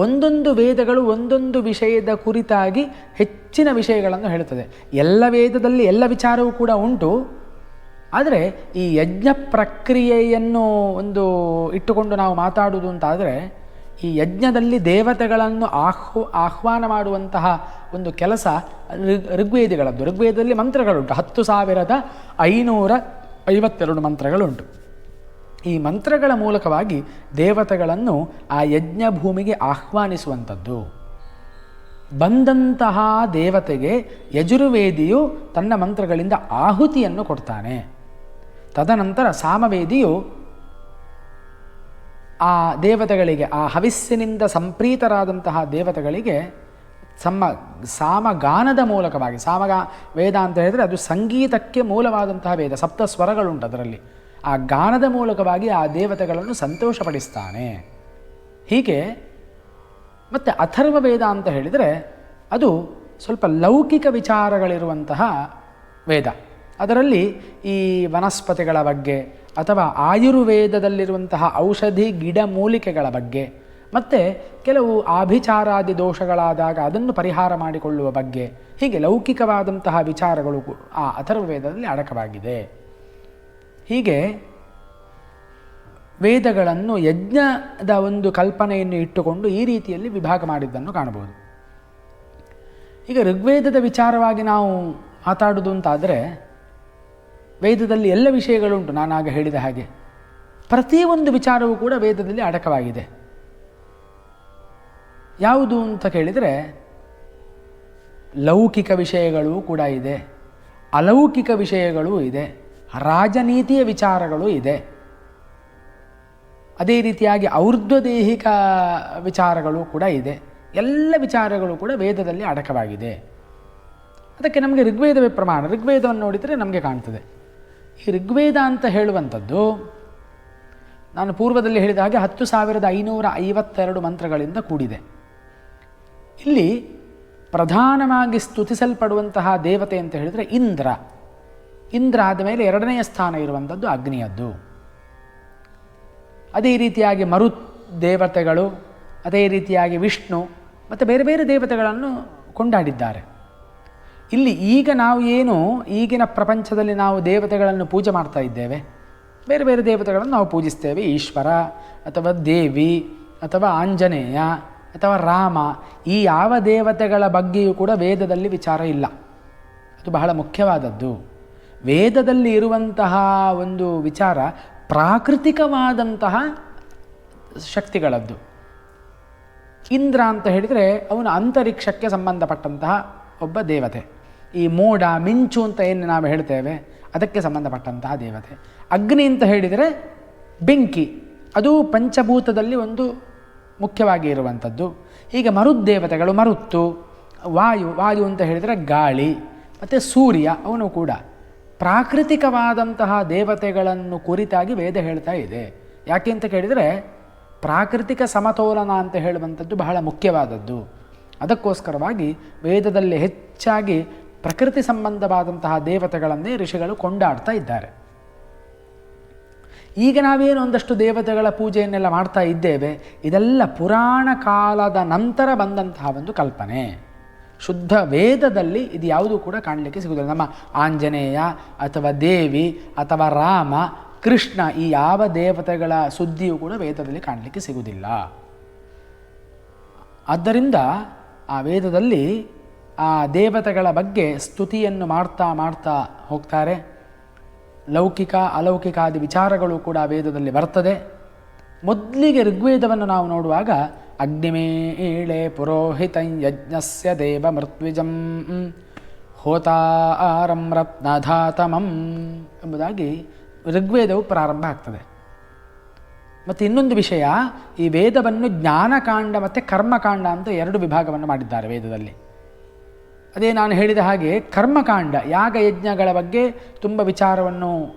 ಒಂದೊಂದು ವೇದಗಳು ಒಂದೊಂದು ವಿಷಯದ ಕುರಿತಾಗಿ ಹೆಚ್ಚಿನ ವಿಷಯಗಳನ್ನು ಹೇಳುತ್ತದೆ. ಎಲ್ಲ ವೇದದಲ್ಲಿ ಎಲ್ಲ ವಿಚಾರವೂ ಕೂಡ ಉಂಟು. ಆದರೆ ಈ ಯಜ್ಞ ಪ್ರಕ್ರಿಯೆಯನ್ನು ಒಂದು ಇಟ್ಟುಕೊಂಡು ನಾವು ಮಾತಾಡುವುದು ಅಂತಾದರೆ, ಈ ಯಜ್ಞದಲ್ಲಿ ದೇವತೆಗಳನ್ನು ಆಹ್ವಾನ ಮಾಡುವಂತಹ ಒಂದು ಕೆಲಸ ಋಗ್ವೇದಿಗಳದ್ದು. ಋಗ್ವೇದದಲ್ಲಿ ಮಂತ್ರಗಳುಂಟು, 10,552 ಮಂತ್ರಗಳುಂಟು. ಈ ಮಂತ್ರಗಳ ಮೂಲಕವಾಗಿ ದೇವತೆಗಳನ್ನು ಆ ಯಜ್ಞ ಭೂಮಿಗೆ ಆಹ್ವಾನಿಸುವಂಥದ್ದು. ಬಂದಂತಹ ದೇವತೆಗೆ ಯಜುರ್ವೇದಿಯು ತನ್ನ ಮಂತ್ರಗಳಿಂದ ಆಹುತಿಯನ್ನು ಕೊಡ್ತಾನೆ. ತದನಂತರ ಸಾಮವೇದಿಯು ಆ ದೇವತೆಗಳಿಗೆ, ಆ ಹವಿಸ್ಸಿನಿಂದ ಸಂಪ್ರೀತರಾದಂತಹ ದೇವತೆಗಳಿಗೆ ಸಾಮಗಾನದ ಮೂಲಕವಾಗಿ, ವೇದ ಅಂತ ಹೇಳಿದರೆ ಅದು ಸಂಗೀತಕ್ಕೆ ಮೂಲವಾದಂತಹ ವೇದ, 7 ಸ್ವರಗಳುಂಟು ಅದರಲ್ಲಿ. ಆ ಗಾನದ ಮೂಲಕವಾಗಿ ಆ ದೇವತೆಗಳನ್ನು ಸಂತೋಷಪಡಿಸ್ತಾನೆ. ಹೀಗೆ ಮತ್ತು ಅಥರ್ವ ವೇದ ಅಂತ ಹೇಳಿದರೆ ಅದು ಸ್ವಲ್ಪ ಲೌಕಿಕ ವಿಚಾರಗಳಿರುವಂತಹ ವೇದ. ಅದರಲ್ಲಿ ಈ ವನಸ್ಪತಿಗಳ ಬಗ್ಗೆ ಅಥವಾ ಆಯುರ್ವೇದದಲ್ಲಿರುವಂತಹ ಔಷಧಿ ಗಿಡಮೂಲಿಕೆಗಳ ಬಗ್ಗೆ ಮತ್ತು ಕೆಲವು ಆಭಿಚಾರಾದಿ ದೋಷಗಳಾದಾಗ ಅದನ್ನು ಪರಿಹಾರ ಮಾಡಿಕೊಳ್ಳುವ ಬಗ್ಗೆ, ಹೀಗೆ ಲೌಕಿಕವಾದಂತಹ ವಿಚಾರಗಳು ಆ ಅಥರ್ವ ವೇದದಲ್ಲಿ ಅಡಕವಾಗಿದೆ. ಹೀಗೆ ವೇದಗಳನ್ನು ಯಜ್ಞದ ಒಂದು ಕಲ್ಪನೆಯನ್ನು ಇಟ್ಟುಕೊಂಡು ಈ ರೀತಿಯಲ್ಲಿ ವಿಭಾಗ ಮಾಡಿದ್ದನ್ನು ಕಾಣಬಹುದು. ಈಗ ಋಗ್ವೇದದ ವಿಚಾರವಾಗಿ ನಾವು ಮಾತಾಡುವುದು ಅಂತಾದರೆ, ವೇದದಲ್ಲಿ ಎಲ್ಲ ವಿಷಯಗಳುಂಟು. ನಾನಾಗ ಹೇಳಿದ ಹಾಗೆ ಪ್ರತಿಯೊಂದು ವಿಚಾರವೂ ಕೂಡ ವೇದದಲ್ಲಿ ಅಡಕವಾಗಿದೆ. ಯಾವುದು ಅಂತ ಕೇಳಿದರೆ, ಲೌಕಿಕ ವಿಷಯಗಳೂ ಕೂಡ ಇದೆ, ಅಲೌಕಿಕ ವಿಷಯಗಳೂ ಇದೆ, ರಾಜನೀತಿಯ ವಿಚಾರಗಳು ಇದೆ, ಅದೇ ರೀತಿಯಾಗಿ ಔರ್ಧ್ವದೇಹಿಕ ವಿಚಾರಗಳು ಕೂಡ ಇದೆ. ಎಲ್ಲ ವಿಚಾರಗಳು ಕೂಡ ವೇದದಲ್ಲಿ ಅಡಕವಾಗಿದೆ. ಅದಕ್ಕೆ ನಮಗೆ ಋಗ್ವೇದವೇ ಪ್ರಮಾಣ. ಋಗ್ವೇದವನ್ನು ನೋಡಿದರೆ ನಮಗೆ ಕಾಣ್ತದೆ. ಈ ಋಗ್ವೇದ ಅಂತ ಹೇಳುವಂಥದ್ದು, ನಾನು ಪೂರ್ವದಲ್ಲಿ ಹೇಳಿದ ಹಾಗೆ 10,552 ಮಂತ್ರಗಳಿಂದ ಕೂಡಿದೆ. ಇಲ್ಲಿ ಪ್ರಧಾನವಾಗಿ ಸ್ತುತಿಸಲ್ಪಡುವಂತಹ ದೇವತೆ ಅಂತ ಹೇಳಿದರೆ ಇಂದ್ರ. ಇಂದ್ರ ಆದಮೇಲೆ 2ನೇ ಸ್ಥಾನ ಇರುವಂಥದ್ದು ಅಗ್ನಿಯದ್ದು. ಅದೇ ರೀತಿಯಾಗಿ ಮರುತ್ ದೇವತೆಗಳು, ಅದೇ ರೀತಿಯಾಗಿ ವಿಷ್ಣು ಮತ್ತು ಬೇರೆ ಬೇರೆ ದೇವತೆಗಳನ್ನು ಕೊಂಡಾಡಿದ್ದಾರೆ. ಇಲ್ಲಿ ಈಗ ನಾವು ಏನು ಈಗಿನ ಪ್ರಪಂಚದಲ್ಲಿ ನಾವು ದೇವತೆಗಳನ್ನು ಪೂಜೆ ಮಾಡ್ತಾ ಇದ್ದೇವೆ, ಬೇರೆ ಬೇರೆ ದೇವತೆಗಳನ್ನು ನಾವು ಪೂಜಿಸ್ತೇವೆ. ಈಶ್ವರ ಅಥವಾ ದೇವಿ ಅಥವಾ ಆಂಜನೇಯ ಅಥವಾ ರಾಮ, ಈ ಯಾವ ದೇವತೆಗಳ ಬಗ್ಗೆಯೂ ಕೂಡ ವೇದದಲ್ಲಿ ವಿಚಾರ ಇಲ್ಲ. ಅದು ಬಹಳ ಮುಖ್ಯವಾದದ್ದು. ವೇದದಲ್ಲಿ ಇರುವಂತಹ ಒಂದು ವಿಚಾರ ಪ್ರಾಕೃತಿಕವಾದಂತಹ ಶಕ್ತಿಗಳದ್ದು. ಇಂದ್ರ ಅಂತ ಹೇಳಿದರೆ ಅವನು ಅಂತರಿಕ್ಷಕ್ಕೆ ಸಂಬಂಧಪಟ್ಟಂತಹ ಒಬ್ಬ ದೇವತೆ. ಈ ಮೋಡ ಮಿಂಚು ಅಂತ ಏನು ನಾವು ಹೇಳ್ತೇವೆ ಅದಕ್ಕೆ ಸಂಬಂಧಪಟ್ಟಂತಹ ದೇವತೆ. ಅಗ್ನಿ ಅಂತ ಹೇಳಿದರೆ ಬೆಂಕಿ, ಅದು ಪಂಚಭೂತದಲ್ಲಿ ಒಂದು ಮುಖ್ಯವಾಗಿ ಇರುವಂಥದ್ದು. ಹೀಗೆ ಮರುದ್ದೇವತೆಗಳು, ಮರುತ್ತು, ವಾಯು ಅಂತ ಹೇಳಿದರೆ ಗಾಳಿ, ಮತ್ತು ಸೂರ್ಯ ಅವನು ಕೂಡ ಪ್ರಾಕೃತಿಕವಾದಂತಹ ದೇವತೆಗಳನ್ನು ಕುರಿತಾಗಿ ವೇದ ಹೇಳ್ತಾ ಇದೆ. ಯಾಕೆ ಅಂತ ಕೇಳಿದರೆ ಪ್ರಾಕೃತಿಕ ಸಮತೋಲನ ಅಂತ ಹೇಳುವಂಥದ್ದು ಬಹಳ ಮುಖ್ಯವಾದದ್ದು. ಅದಕ್ಕೋಸ್ಕರವಾಗಿ ವೇದದಲ್ಲಿ ಹೆಚ್ಚಾಗಿ ಪ್ರಕೃತಿ ಸಂಬಂಧವಾದಂತಹ ದೇವತೆಗಳನ್ನೇ ಋಷಿಗಳು ಕೊಂಡಾಡ್ತಾ ಇದ್ದಾರೆ. ಈಗ ನಾವೇನು ಒಂದಷ್ಟು ದೇವತೆಗಳ ಪೂಜೆಯನ್ನೆಲ್ಲ ಮಾಡ್ತಾ ಇದ್ದೇವೆ, ಇದೆಲ್ಲ ಪುರಾಣ ಕಾಲದ ನಂತರ ಬಂದಂತಹ ಒಂದು ಕಲ್ಪನೆ. ಶುದ್ಧ ವೇದದಲ್ಲಿ ಇದು ಯಾವುದೂ ಕೂಡ ಕಾಣಲಿಕ್ಕೆ ಸಿಗುವುದಿಲ್ಲ. ನಮ್ಮ ಆಂಜನೇಯ ಅಥವಾ ದೇವಿ ಅಥವಾ ರಾಮ, ಕೃಷ್ಣ, ಈ ಯಾವ ದೇವತೆಗಳ ಸುದ್ದಿಯೂ ಕೂಡ ವೇದದಲ್ಲಿ ಕಾಣಲಿಕ್ಕೆ ಸಿಗುವುದಿಲ್ಲ. ಆದ್ದರಿಂದ ಆ ವೇದದಲ್ಲಿ ಆ ದೇವತೆಗಳ ಬಗ್ಗೆ ಸ್ತುತಿಯನ್ನು ಮಾಡ್ತಾ ಮಾಡ್ತಾ ಹೋಗ್ತಾರೆ. ಲೌಕಿಕ ಅಲೌಕಿಕಾದಿ ವಿಚಾರಗಳು ಕೂಡ ವೇದದಲ್ಲಿ ಬರ್ತದೆ. ಮೊದಲಿಗೆ ಋಗ್ವೇದವನ್ನು ನಾವು ನೋಡುವಾಗ ಅಗ್ನಿಮೇಳೆ ಪುರೋಹಿತಂ ಯಜ್ಞಸ್ಯ ದೇವ ಮೃತ್ವಿಜಂ ಹೋತಾರಂ ರತ್ನಧಾತಮಂ ಎಂಬುದಾಗಿ ಋಗ್ವೇದವು ಪ್ರಾರಂಭ ಆಗ್ತದೆ. ಮತ್ತು ಇನ್ನೊಂದು ವಿಷಯ, ಈ ವೇದವನ್ನು ಜ್ಞಾನಕಾಂಡ ಮತ್ತು ಕರ್ಮಕಾಂಡ ಅಂತ ಎರಡು ವಿಭಾಗವನ್ನು ಮಾಡಿದ್ದಾರೆ ವೇದದಲ್ಲಿ. ಅದೇ ನಾನು ಹೇಳಿದ ಹಾಗೆ ಕರ್ಮಕಾಂಡ ಯಾಗ ಯಜ್ಞಗಳ ಬಗ್ಗೆ ತುಂಬ ವಿಚಾರವನ್ನು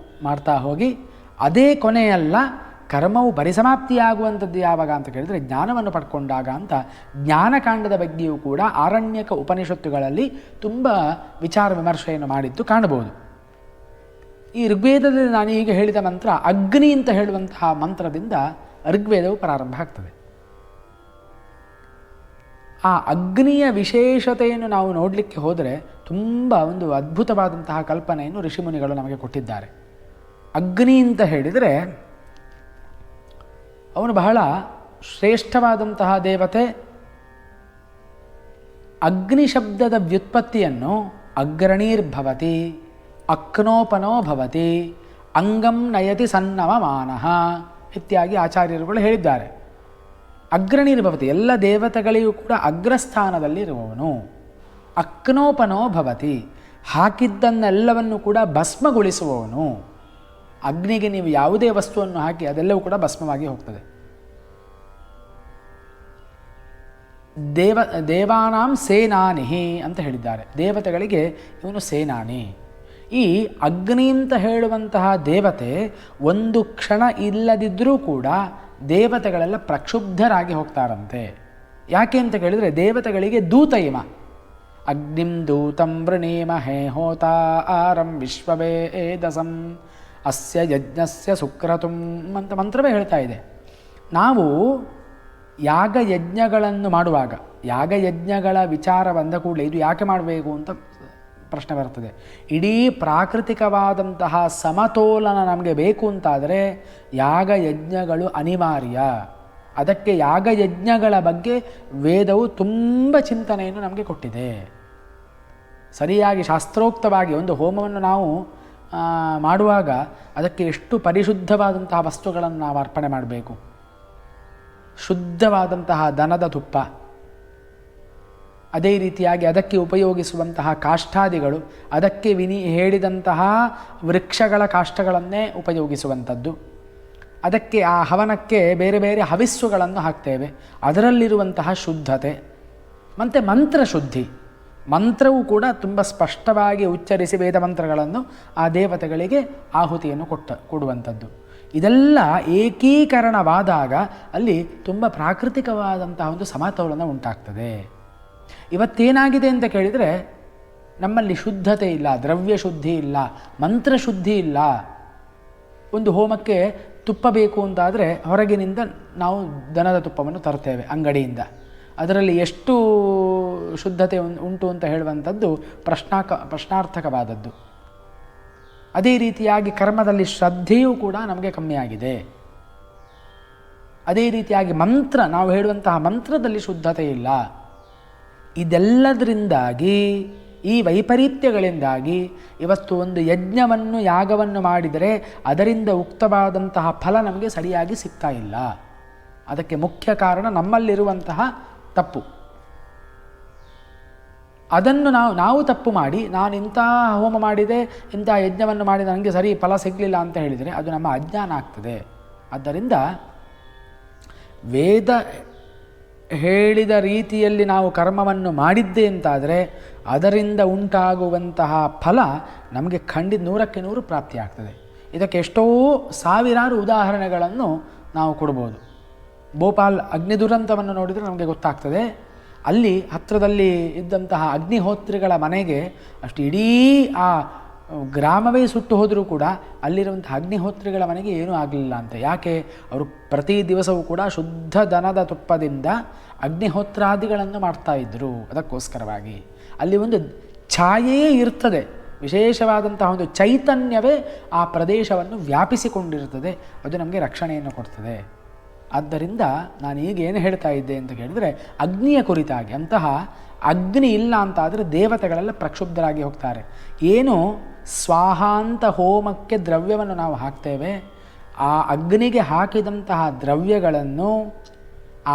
ಮಾಡ್ತಾ ಹೋಗಿ, ಅದೇ ಕೊನೆಯಲ್ಲ ಕರ್ಮವು ಪರಿಸಮಾಪ್ತಿಯಾಗುವಂಥದ್ದು ಯಾವಾಗ ಅಂತ ಕೇಳಿದರೆ ಜ್ಞಾನವನ್ನು ಪಡ್ಕೊಂಡಾಗ ಅಂತ ಜ್ಞಾನಕಾಂಡದ ಬಗ್ಗೆಯೂ ಕೂಡ ಆರಣ್ಯಕ ಉಪನಿಷತ್ತುಗಳಲ್ಲಿ ತುಂಬ ವಿಚಾರ ವಿಮರ್ಶೆಯನ್ನು ಮಾಡಿದ್ದು ಕಾಣಬಹುದು. ಈ ಋಗ್ವೇದದಲ್ಲಿ ನಾನು ಈಗ ಹೇಳಿದ ಮಂತ್ರ ಅಗ್ನಿ ಅಂತ ಹೇಳುವಂತಹ ಮಂತ್ರದಿಂದ ಋಗ್ವೇದವು ಪ್ರಾರಂಭ ಆಗ್ತದೆ. ಆ ಅಗ್ನಿಯ ವಿಶೇಷತೆಯನ್ನು ನಾವು ನೋಡಲಿಕ್ಕೆ ಹೋದರೆ ತುಂಬ ಒಂದು ಅದ್ಭುತವಾದಂತಹ ಕಲ್ಪನೆಯನ್ನು ಋಷಿಮುನಿಗಳು ನಮಗೆ ಕೊಟ್ಟಿದ್ದಾರೆ. ಅಗ್ನಿ ಅಂತ ಹೇಳಿದರೆ ಅವನು ಬಹಳ ಶ್ರೇಷ್ಠವಾದಂತಹ ದೇವತೆ. ಅಗ್ನಿ ಶಬ್ದದ ವ್ಯುತ್ಪತ್ತಿಯನ್ನು ಅಗ್ರಣೀರ್ಭವತಿ, ಅಕ್ನೋಪನೋ ಭವತಿ, ಅಂಗಂ ನಯತಿ ಸನ್ನವಮಾನಃ ಇತ್ಯಾದಿ ಆಚಾರ್ಯರುಗಳು ಹೇಳಿದ್ದಾರೆ. ಅಗ್ರಣೀರ್ಭವತಿ, ಎಲ್ಲ ದೇವತೆಗಳಿಗೂ ಕೂಡ ಅಗ್ರಸ್ಥಾನದಲ್ಲಿರುವವನು. ಅಕ್ನೋಪನೋ ಭವತಿ, ಹಾಕಿದ್ದನ್ನೆಲ್ಲವನ್ನು ಕೂಡ ಭಸ್ಮಗೊಳಿಸುವವನು. ಅಗ್ನಿಗೆ ನೀವು ಯಾವುದೇ ವಸ್ತುವನ್ನು ಹಾಕಿ ಅದೆಲ್ಲವೂ ಕೂಡ ಭಸ್ಮವಾಗಿ ಹೋಗ್ತದೆ. ದೇವಾನಾಂ ಸೇನಾನಿಹಿ ಅಂತ ಹೇಳಿದ್ದಾರೆ. ದೇವತೆಗಳಿಗೆ ಇವನು ಸೇನಾನಿ. ಈ ಅಗ್ನಿ ಅಂತ ಹೇಳುವಂತಹ ದೇವತೆ ಒಂದು ಕ್ಷಣ ಇಲ್ಲದಿದ್ದರೂ ಕೂಡ ದೇವತೆಗಳೆಲ್ಲ ಪ್ರಕ್ಷುಬ್ಧರಾಗಿ ಹೋಗ್ತಾರಂತೆ. ಯಾಕೆ ಅಂತ ಕೇಳಿದರೆ ದೇವತೆಗಳಿಗೆ ದೂತ ಇಮ. ಅಗ್ನಿಂ ದೂತಂ ವೃಣೀಮಹೇ ಹೋತಾರಂ ವಿಶ್ವವೇದಸಂ ಅಸ್ಯ ಯಜ್ಞಸ್ಯ ಸುಕ್ರತುಂ ಅಂತ ಮಂತ್ರವೇ ಹೇಳ್ತಾ ಇದೆ. ನಾವು ಯಾಗಯಜ್ಞಗಳನ್ನು ಮಾಡುವಾಗ, ಯಾಗಯಜ್ಞಗಳ ವಿಚಾರ ಬಂದ ಕೂಡಲೇ ಇದು ಯಾಕೆ ಮಾಡಬೇಕು ಅಂತ ಪ್ರಶ್ನೆ ಬರ್ತದೆ. ಇಡೀ ಪ್ರಾಕೃತಿಕವಾದಂತಹ ಸಮತೋಲನ ನಮಗೆ ಬೇಕು ಅಂತಾದರೆ ಯಾಗಯಜ್ಞಗಳು ಅನಿವಾರ್ಯ. ಅದಕ್ಕೆ ಯಾಗಯಜ್ಞಗಳ ಬಗ್ಗೆ ವೇದವು ತುಂಬ ಚಿಂತನೆಯನ್ನು ನಮಗೆ ಕೊಟ್ಟಿದೆ. ಸರಿಯಾಗಿ ಶಾಸ್ತ್ರೋಕ್ತವಾಗಿ ಒಂದು ಹೋಮವನ್ನು ನಾವು ಮಾಡುವಾಗ ಅದಕ್ಕೆ ಎಷ್ಟು ಪರಿಶುದ್ಧವಾದಂತಹ ವಸ್ತುಗಳನ್ನು ನಾವು ಅರ್ಪಣೆ ಮಾಡಬೇಕು. ಶುದ್ಧವಾದಂತಹ ದನದ ತುಪ್ಪ, ಅದೇ ರೀತಿಯಾಗಿ ಅದಕ್ಕೆ ಉಪಯೋಗಿಸುವಂತಹ ಕಾಷ್ಠಾದಿಗಳು, ಅದಕ್ಕೆ ಹೇಳಿದಂತಹ ವೃಕ್ಷಗಳ ಕಾಷ್ಠಗಳನ್ನೇ ಉಪಯೋಗಿಸುವಂಥದ್ದು. ಅದಕ್ಕೆ ಆ ಹವನಕ್ಕೆ ಬೇರೆ ಬೇರೆ ಹವಿಸ್ಸುಗಳನ್ನು ಹಾಕ್ತೇವೆ, ಅದರಲ್ಲಿರುವಂತಹ ಶುದ್ಧತೆ. ಮತ್ತು ಮಂತ್ರಶುದ್ಧಿ, ಮಂತ್ರವೂ ಕೂಡ ತುಂಬ ಸ್ಪಷ್ಟವಾಗಿ ಉಚ್ಚರಿಸಿ ವೇದ ಮಂತ್ರಗಳನ್ನು ಆ ದೇವತೆಗಳಿಗೆ ಆಹುತಿಯನ್ನು ಕೊಡುವಂಥದ್ದು. ಇದೆಲ್ಲ ಏಕೀಕರಣವಾದಾಗ ಅಲ್ಲಿ ತುಂಬ ಪ್ರಾಕೃತಿಕವಾದಂತಹ ಒಂದು ಸಮತೋಲನ ಉಂಟಾಗ್ತದೆ. ಇವತ್ತೇನಾಗಿದೆ ಅಂತ ಕೇಳಿದರೆ ನಮ್ಮಲ್ಲಿ ಶುದ್ಧತೆ ಇಲ್ಲ, ದ್ರವ್ಯ ಶುದ್ಧಿ ಇಲ್ಲ, ಮಂತ್ರಶುದ್ಧಿ ಇಲ್ಲ. ಒಂದು ಹೋಮಕ್ಕೆ ತುಪ್ಪ ಬೇಕು ಅಂತಾದರೆ ಹೊರಗಿನಿಂದ ನಾವು ದನದ ತುಪ್ಪವನ್ನು ತರ್ತೇವೆ ಅಂಗಡಿಯಿಂದ. ಅದರಲ್ಲಿ ಎಷ್ಟು ಶುದ್ಧತೆ ಉಂಟು ಅಂತ ಹೇಳುವಂಥದ್ದು ಪ್ರಶ್ನಾರ್ಥಕವಾದದ್ದು. ಅದೇ ರೀತಿಯಾಗಿ ಕರ್ಮದಲ್ಲಿ ಶ್ರದ್ಧೆಯೂ ಕೂಡ ನಮಗೆ ಕಮ್ಮಿಯಾಗಿದೆ. ಅದೇ ರೀತಿಯಾಗಿ ಮಂತ್ರ, ನಾವು ಹೇಳುವಂತಹ ಮಂತ್ರದಲ್ಲಿ ಶುದ್ಧತೆ ಇಲ್ಲ. ಇದೆಲ್ಲದರಿಂದಾಗಿ, ಈ ವೈಪರೀತ್ಯಗಳಿಂದಾಗಿ ಇವತ್ತು ಒಂದು ಯಜ್ಞವನ್ನು ಯಾಗವನ್ನು ಮಾಡಿದರೆ ಅದರಿಂದ ಉಕ್ತವಾದಂತಹ ಫಲ ನಮಗೆ ಸರಿಯಾಗಿ ಸಿಗ್ತಾ ಇಲ್ಲ. ಅದಕ್ಕೆ ಮುಖ್ಯ ಕಾರಣ ನಮ್ಮಲ್ಲಿರುವಂತಹ ತಪ್ಪು. ಅದನ್ನು ನಾವು ತಪ್ಪು ಮಾಡಿ, ನಾನು ಇಂಥ ಹೋಮ ಮಾಡಿದೆ, ಇಂಥ ಯಜ್ಞವನ್ನು ಮಾಡಿ ನನಗೆ ಸರಿ ಫಲ ಸಿಗಲಿಲ್ಲ ಅಂತ ಹೇಳಿದರೆ ಅದು ನಮ್ಮ ಅಜ್ಞಾನ ಆಗ್ತದೆ. ಆದ್ದರಿಂದ ವೇದ ಹೇಳಿದ ರೀತಿಯಲ್ಲಿ ನಾವು ಕರ್ಮವನ್ನು ಮಾಡಿದ್ದೆ ಅಂತಾದರೆ ಅದರಿಂದ ಉಂಟಾಗುವಂತಹ ಫಲ ನಮಗೆ 100% ಪ್ರಾಪ್ತಿಯಾಗ್ತದೆ. ಇದಕ್ಕೆ ಎಷ್ಟೋ ಸಾವಿರಾರು ಉದಾಹರಣೆಗಳನ್ನು ನಾವು ಕೊಡ್ಬೋದು. ಭೋಪಾಲ್ ಅಗ್ನಿ ದುರಂತವನ್ನು ನೋಡಿದರೆ ನಮಗೆ ಗೊತ್ತಾಗ್ತದೆ. ಅಲ್ಲಿ ಹತ್ತಿರದಲ್ಲಿ ಇದ್ದಂತಹ ಅಗ್ನಿಹೋತ್ರಿಗಳ ಮನೆಗೆ ಅಷ್ಟು ಇಡೀ ಆ ಗ್ರಾಮವೇ ಸುಟ್ಟು ಹೋದರೂ ಕೂಡ ಅಲ್ಲಿರುವಂತಹ ಅಗ್ನಿಹೋತ್ರಿಗಳ ಮನೆಗೆ ಏನೂ ಆಗಲಿಲ್ಲ ಅಂತ. ಯಾಕೆ? ಅವರು ಪ್ರತಿ ದಿವಸವೂ ಕೂಡ ಶುದ್ಧ ದನದ ತುಪ್ಪದಿಂದ ಅಗ್ನಿಹೋತ್ರಾದಿಗಳನ್ನು ಮಾಡ್ತಾಯಿದ್ರು. ಅದಕ್ಕೋಸ್ಕರವಾಗಿ ಅಲ್ಲಿ ಒಂದು ಛಾಯೆಯೇ ಇರ್ತದೆ, ವಿಶೇಷವಾದಂತಹ ಒಂದು ಚೈತನ್ಯವೇ ಆ ಪ್ರದೇಶವನ್ನು ವ್ಯಾಪಿಸಿಕೊಂಡಿರ್ತದೆ. ಅದು ನಮಗೆ ರಕ್ಷಣೆಯನ್ನು ಕೊಡ್ತದೆ. ಆದ್ದರಿಂದ ನಾನು ಈಗ ಏನು ಹೇಳ್ತಾ ಇದ್ದೆ ಅಂತ ಕೇಳಿದರೆ, ಅಗ್ನಿಯ ಕುರಿತಾಗಿ. ಅಂತಹ ಅಗ್ನಿ ಇಲ್ಲ ಅಂತಾದರೆ ದೇವತೆಗಳೆಲ್ಲ ಪ್ರಕ್ಷುಬ್ಧರಾಗಿ ಹೋಗ್ತಾರೆ. ಏನು ಸ್ವಾಹಾಂತ ಹೋಮಕ್ಕೆ ದ್ರವ್ಯವನ್ನು ನಾವು ಹಾಕ್ತೇವೆ, ಆ ಅಗ್ನಿಗೆ ಹಾಕಿದಂತಹ ದ್ರವ್ಯಗಳನ್ನು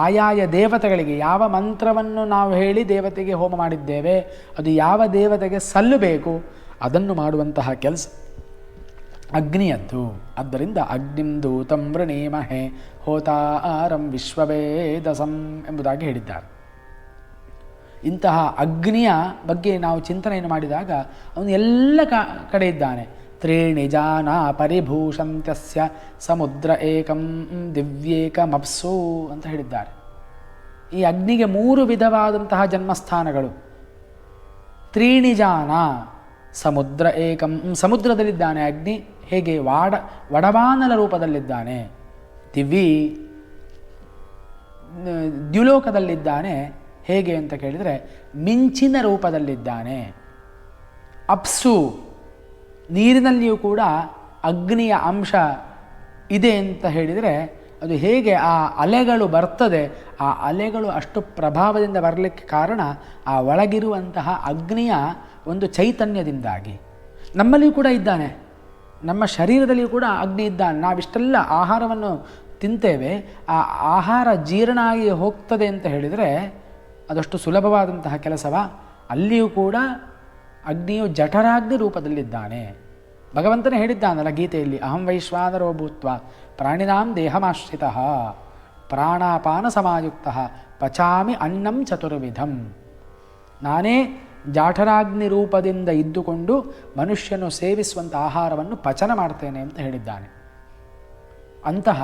ಆಯಾಯ ದೇವತೆಗಳಿಗೆ, ಯಾವ ಮಂತ್ರವನ್ನು ನಾವು ಹೇಳಿ ದೇವತೆಗೆ ಹೋಮ ಮಾಡಿದ್ದೇವೆ ಅದು ಯಾವ ದೇವತೆಗೆ ಸಲ್ಲಬೇಕು ಅದನ್ನು ಮಾಡುವಂತಹ ಕೆಲಸ ಅಗ್ನಿಯದ್ದು. ಆದ್ದರಿಂದ ಅಗ್ನಿಂ ದೂತಂ ವೃಣೀಮಹೇ ಹೋತಾರಂ ವಿಶ್ವವೇದಸಂ ಎಂಬುದಾಗಿ ಹೇಳಿದ್ದಾರೆ. ಇಂತಹ ಅಗ್ನಿಯ ಬಗ್ಗೆ ನಾವು ಚಿಂತನೆಯನ್ನು ಮಾಡಿದಾಗ ಅವನು ಎಲ್ಲ ಕಡೆ ಇದ್ದಾನೆ. ತ್ರೀಣಿ ಜಾನ ಪರಿಭೂಷಂತ್ಯಸ್ಯ ಸಮುದ್ರ ಏಕಂ ದಿವ್ಯೇಕಮಪ್ಸು ಅಂತ ಹೇಳಿದ್ದಾರೆ. ಈ ಅಗ್ನಿಗೆ 3 ವಿಧವಾದಂತಹ ಜನ್ಮಸ್ಥಾನಗಳು. ತ್ರೀಣಿ ಜಾನ, ಸಮುದ್ರ ಏಕಂ, ಸಮುದ್ರದಲ್ಲಿದ್ದಾನೆ ಅಗ್ನಿ. ಹೇಗೆ? ವಡವಾನಲ ರೂಪದಲ್ಲಿದ್ದಾನೆ. ದ್ಯುಲೋಕದಲ್ಲಿದ್ದಾನೆ. ಹೇಗೆ ಅಂತ ಕೇಳಿದರೆ ಮಿಂಚಿನ ರೂಪದಲ್ಲಿದ್ದಾನೆ. ಅಪ್ಸು, ನೀರಿನಲ್ಲಿಯೂ ಕೂಡ ಅಗ್ನಿಯ ಅಂಶ ಇದೆ ಅಂತ ಹೇಳಿದರೆ ಅದು ಹೇಗೆ ಆ ಅಲೆಗಳು ಬರ್ತದೆ, ಆ ಅಲೆಗಳು ಅಷ್ಟು ಪ್ರಭಾವದಿಂದ ಬರಲಿಕ್ಕೆ ಕಾರಣ ಆ ಒಳಗಿರುವಂತಹ ಅಗ್ನಿಯ ಒಂದು ಚೈತನ್ಯದಿಂದಾಗಿ. ನಮ್ಮಲ್ಲಿಯೂ ಕೂಡ ಇದ್ದಾನೆ, ನಮ್ಮ ಶರೀರದಲ್ಲಿಯೂ ಕೂಡ ಅಗ್ನಿ ಇದ್ದಾನೆ. ನಾವಿಷ್ಟೆಲ್ಲ ಆಹಾರವನ್ನು ತಿಂತೇವೆ, ಆ ಆಹಾರ ಜೀರ್ಣ ಆಗಿ ಹೋಗ್ತದೆ ಅಂತ ಹೇಳಿದರೆ ಅದಷ್ಟು ಸುಲಭವಾದಂತಹ ಕೆಲಸವ? ಅಲ್ಲಿಯೂ ಕೂಡ ಅಗ್ನಿಯು ಜಠರಾಗ್ನಿ ರೂಪದಲ್ಲಿದ್ದಾನೆ. ಭಗವಂತನೇ ಹೇಳಿದ್ದಾನಲ್ಲ ಗೀತೆಯಲ್ಲಿ, ಅಹಂ ವೈಶ್ವಾನರೋ ಭೂತ್ವ ಪ್ರಾಣಿನಾಂ ದೇಹಮಾಶ್ರಿತಃ ಪ್ರಾಣಾಪಾನ ಸಮಾಯುಕ್ತ ಪಚಾಮಿ ಅನ್ನಂ ಚತುರ್ವಿಧಂ. ನಾನೇ ಜಾಠರಾಗ್ನಿ ರೂಪದಿಂದ ಇದ್ದುಕೊಂಡು ಮನುಷ್ಯನು ಸೇವಿಸುವಂಥ ಆಹಾರವನ್ನು ಪಚನ ಮಾಡ್ತೇನೆ ಅಂತ ಹೇಳಿದ್ದಾನೆ. ಅಂತಹ